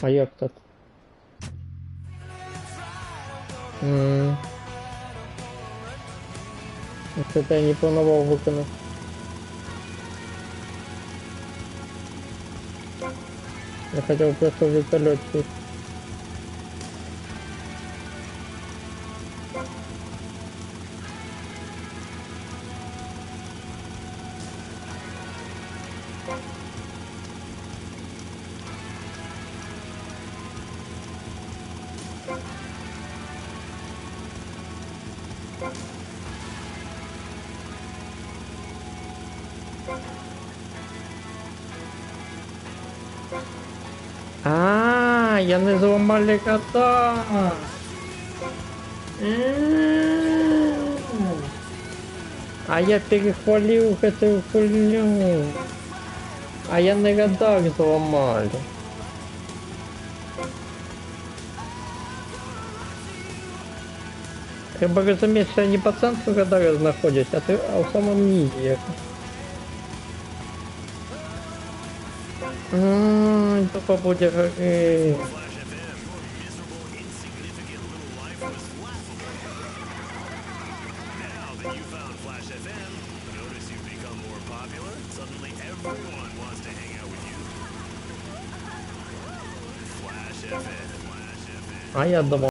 А як так? Это я не планував виконати. Я хотел просто в вертолет сесть. Я не зламали кота. А я перехвалил эту хуйню. А я на годах зломали. Треба розуміти, що я не по центру радара знаходжусь, а в самому низі. Тупо буде гори. А я думал.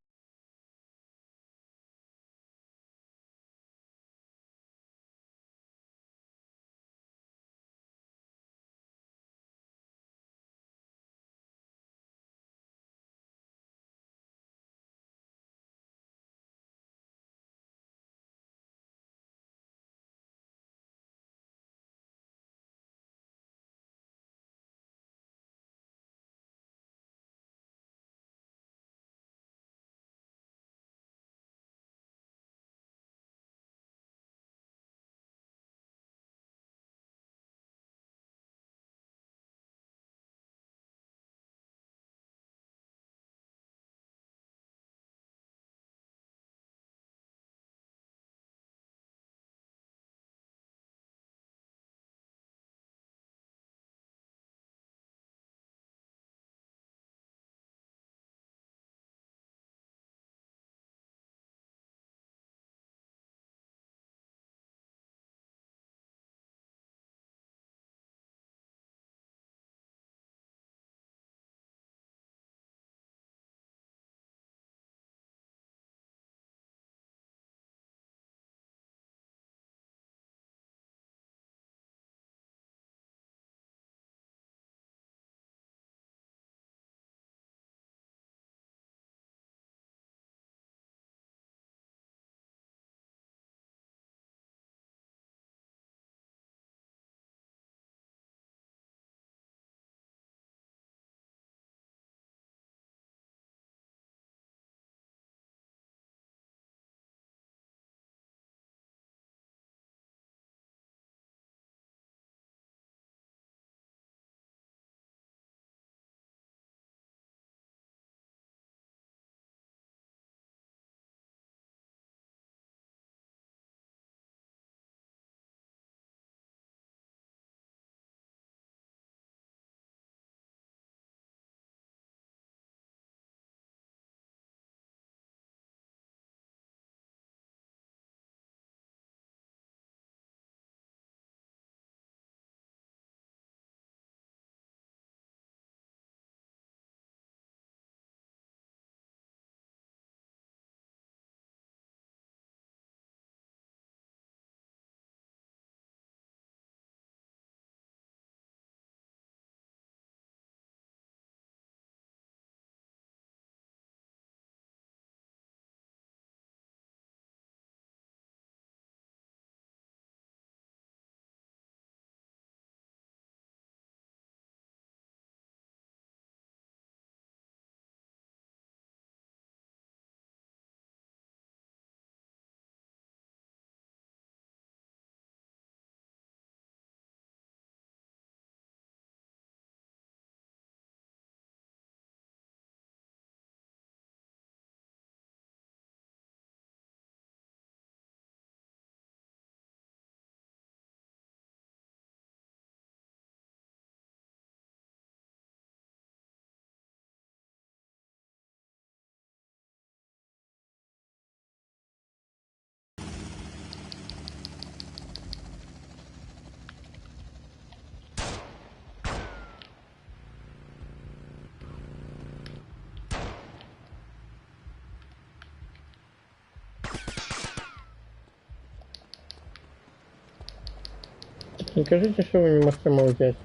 Не кажите, что вы не можете молчать.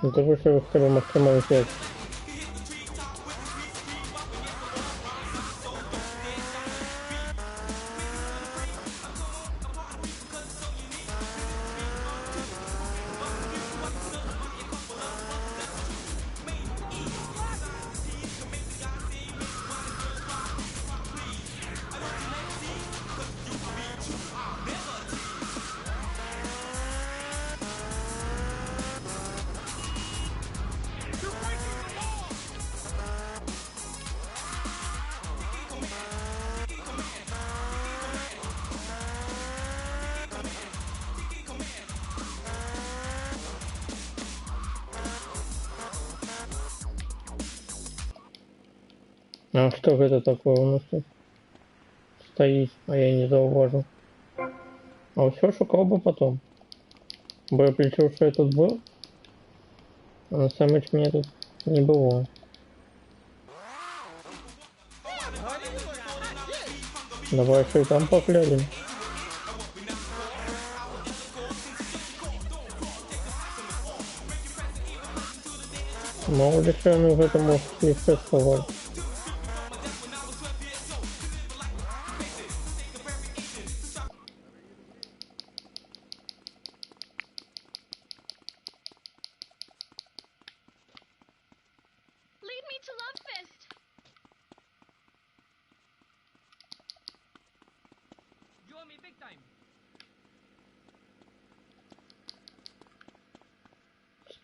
Ну то что вы хотя бы можете молчать. А что это такое у нас тут стоит, а я не зауважил. А все шукал бы потом. Бо я причем, что я тут был, а на самом деле меня тут не было. Давай что и там поглядим. Мало ли что он в этом может слегка сказать.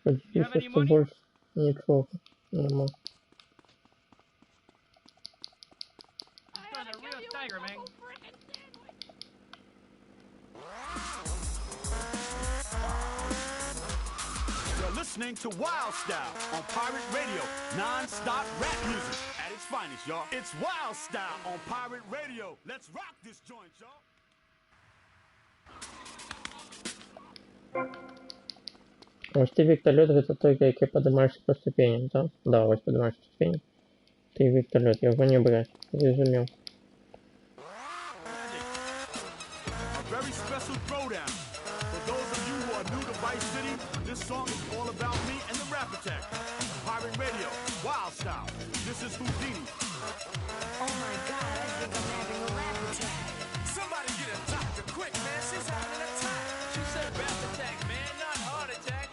Сподіваюся, що больше ничего нема. You're listening to Wild Style on Pirate Radio, non-stop rap music at its finest, y'all. It's Wild Style on Pirate Radio. Let's rock this joint, y'all. Ось ти вертолет, это только який поднимаешься по ступеням, да? Да, ось поднимаешься по ступеням. Ты вертолет, его не брать. Зрозумел. Very special throwdown. For those of you who are new to Vice City, this song is all about me and the Rap Attack. Pirate Radio, Wild Style. This is Houdini. Oh my God, I think I'm having a rap attack. Somebody get a doctor quick, man. She's having an attack. She said rap attack, man, not heart attack.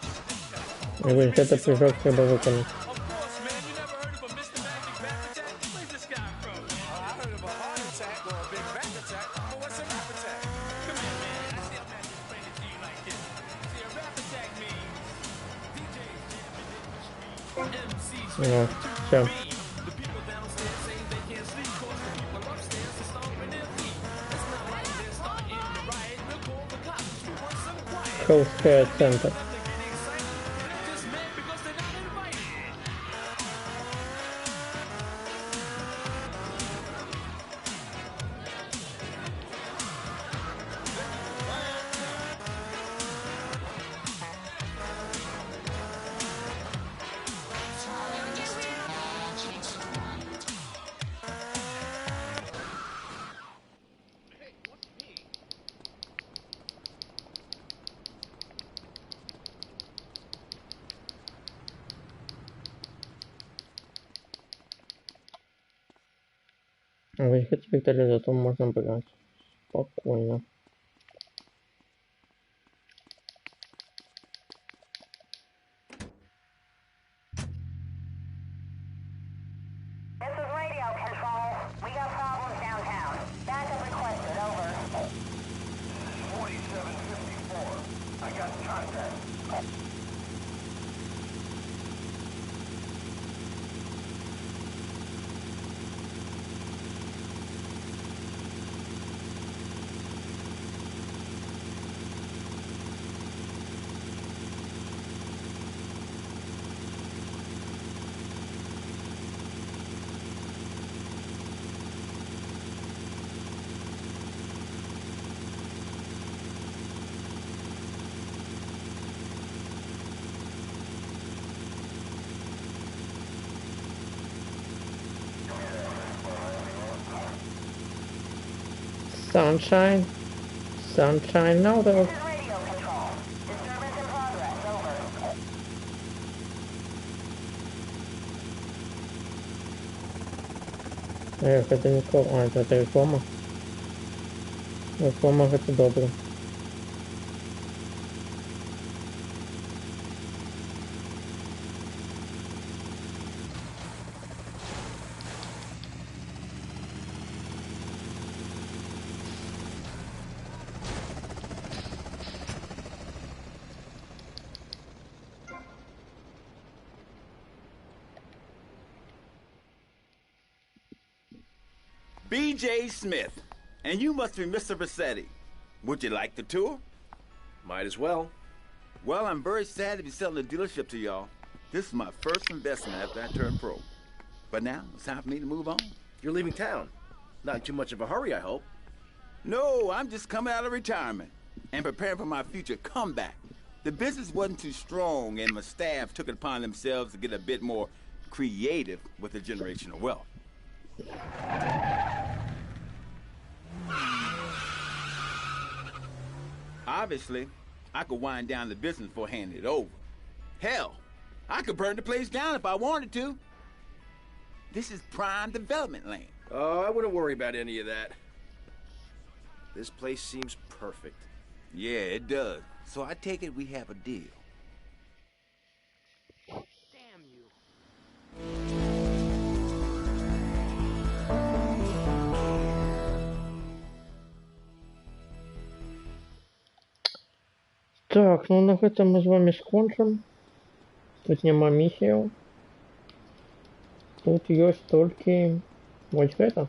И вот это прыжок треба выполнить. Ну, все. Healthcare Center. Выехать с вертолета, зато можно брать спокойно. This is radio control. We got problems downtown. Backup requested, over. 4754. I got contact. Sunshine. Sunshine now though. Эх, это не реклама. А, это реклама. Реклама это добре. B.J. Smith, and you must be Mr. Vassetti. Would you like the tour? Might as well. Well, I'm very sad to be selling the dealership to y'all. This is my first investment after I turned pro. But now, it's time for me to move on. You're leaving town. Not in too much of a hurry, I hope. No, I'm just coming out of retirement and preparing for my future comeback. The business wasn't too strong, and my staff took it upon themselves to get a bit more creative with the generational wealth. Obviously, I could wind down the business before handing it over. Hell, I could burn the place down if I wanted to. This is prime development land. Oh, I wouldn't worry about any of that. This place seems perfect. Yeah, it does. So I take it we have a deal. Damn you. Так, ну на этом мы с вами скончим. Тут нема миссию. Тут есть только вот это.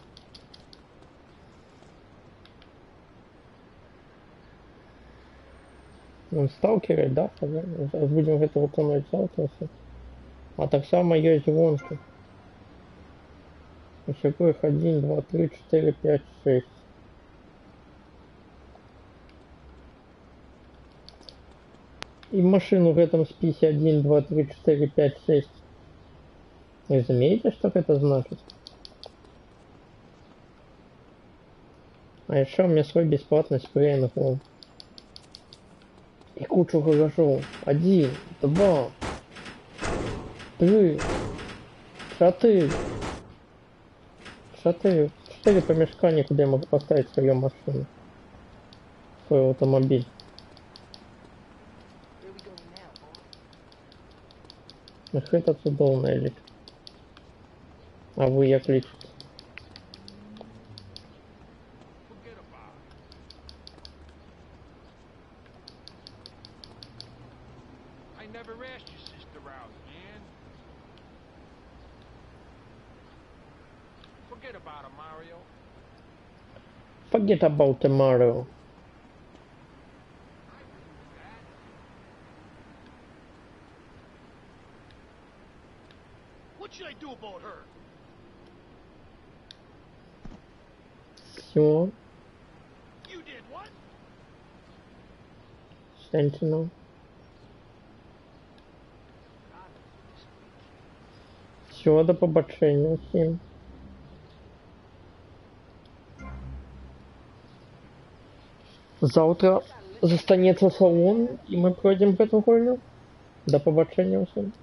Ну, сталкеры, да, зараз будем это виконувати завтра. А так само есть гонки. Всего их 1, 2, 3, 4, 5, 6. И машину в этом списке 1, 2, 3, 4, 5, 6. Вы заметите, что это значит? А еще у меня свой бесплатный спрей на пол. И кучу гаражов. 1, 2, 3, 4. 4 помещения, куда я могу поставить свою машину. Свой автомобиль. Это цудовная лік. А вы як лічите? I never asked your sister out, man. Forget about it, Mario. Forget about tomorrow. What should I do about her? Все. You did what? Sentinel. Все, до побачення всім. Завтра застанеться салон, і ми пройдемо эту хуйню. До побачення всім.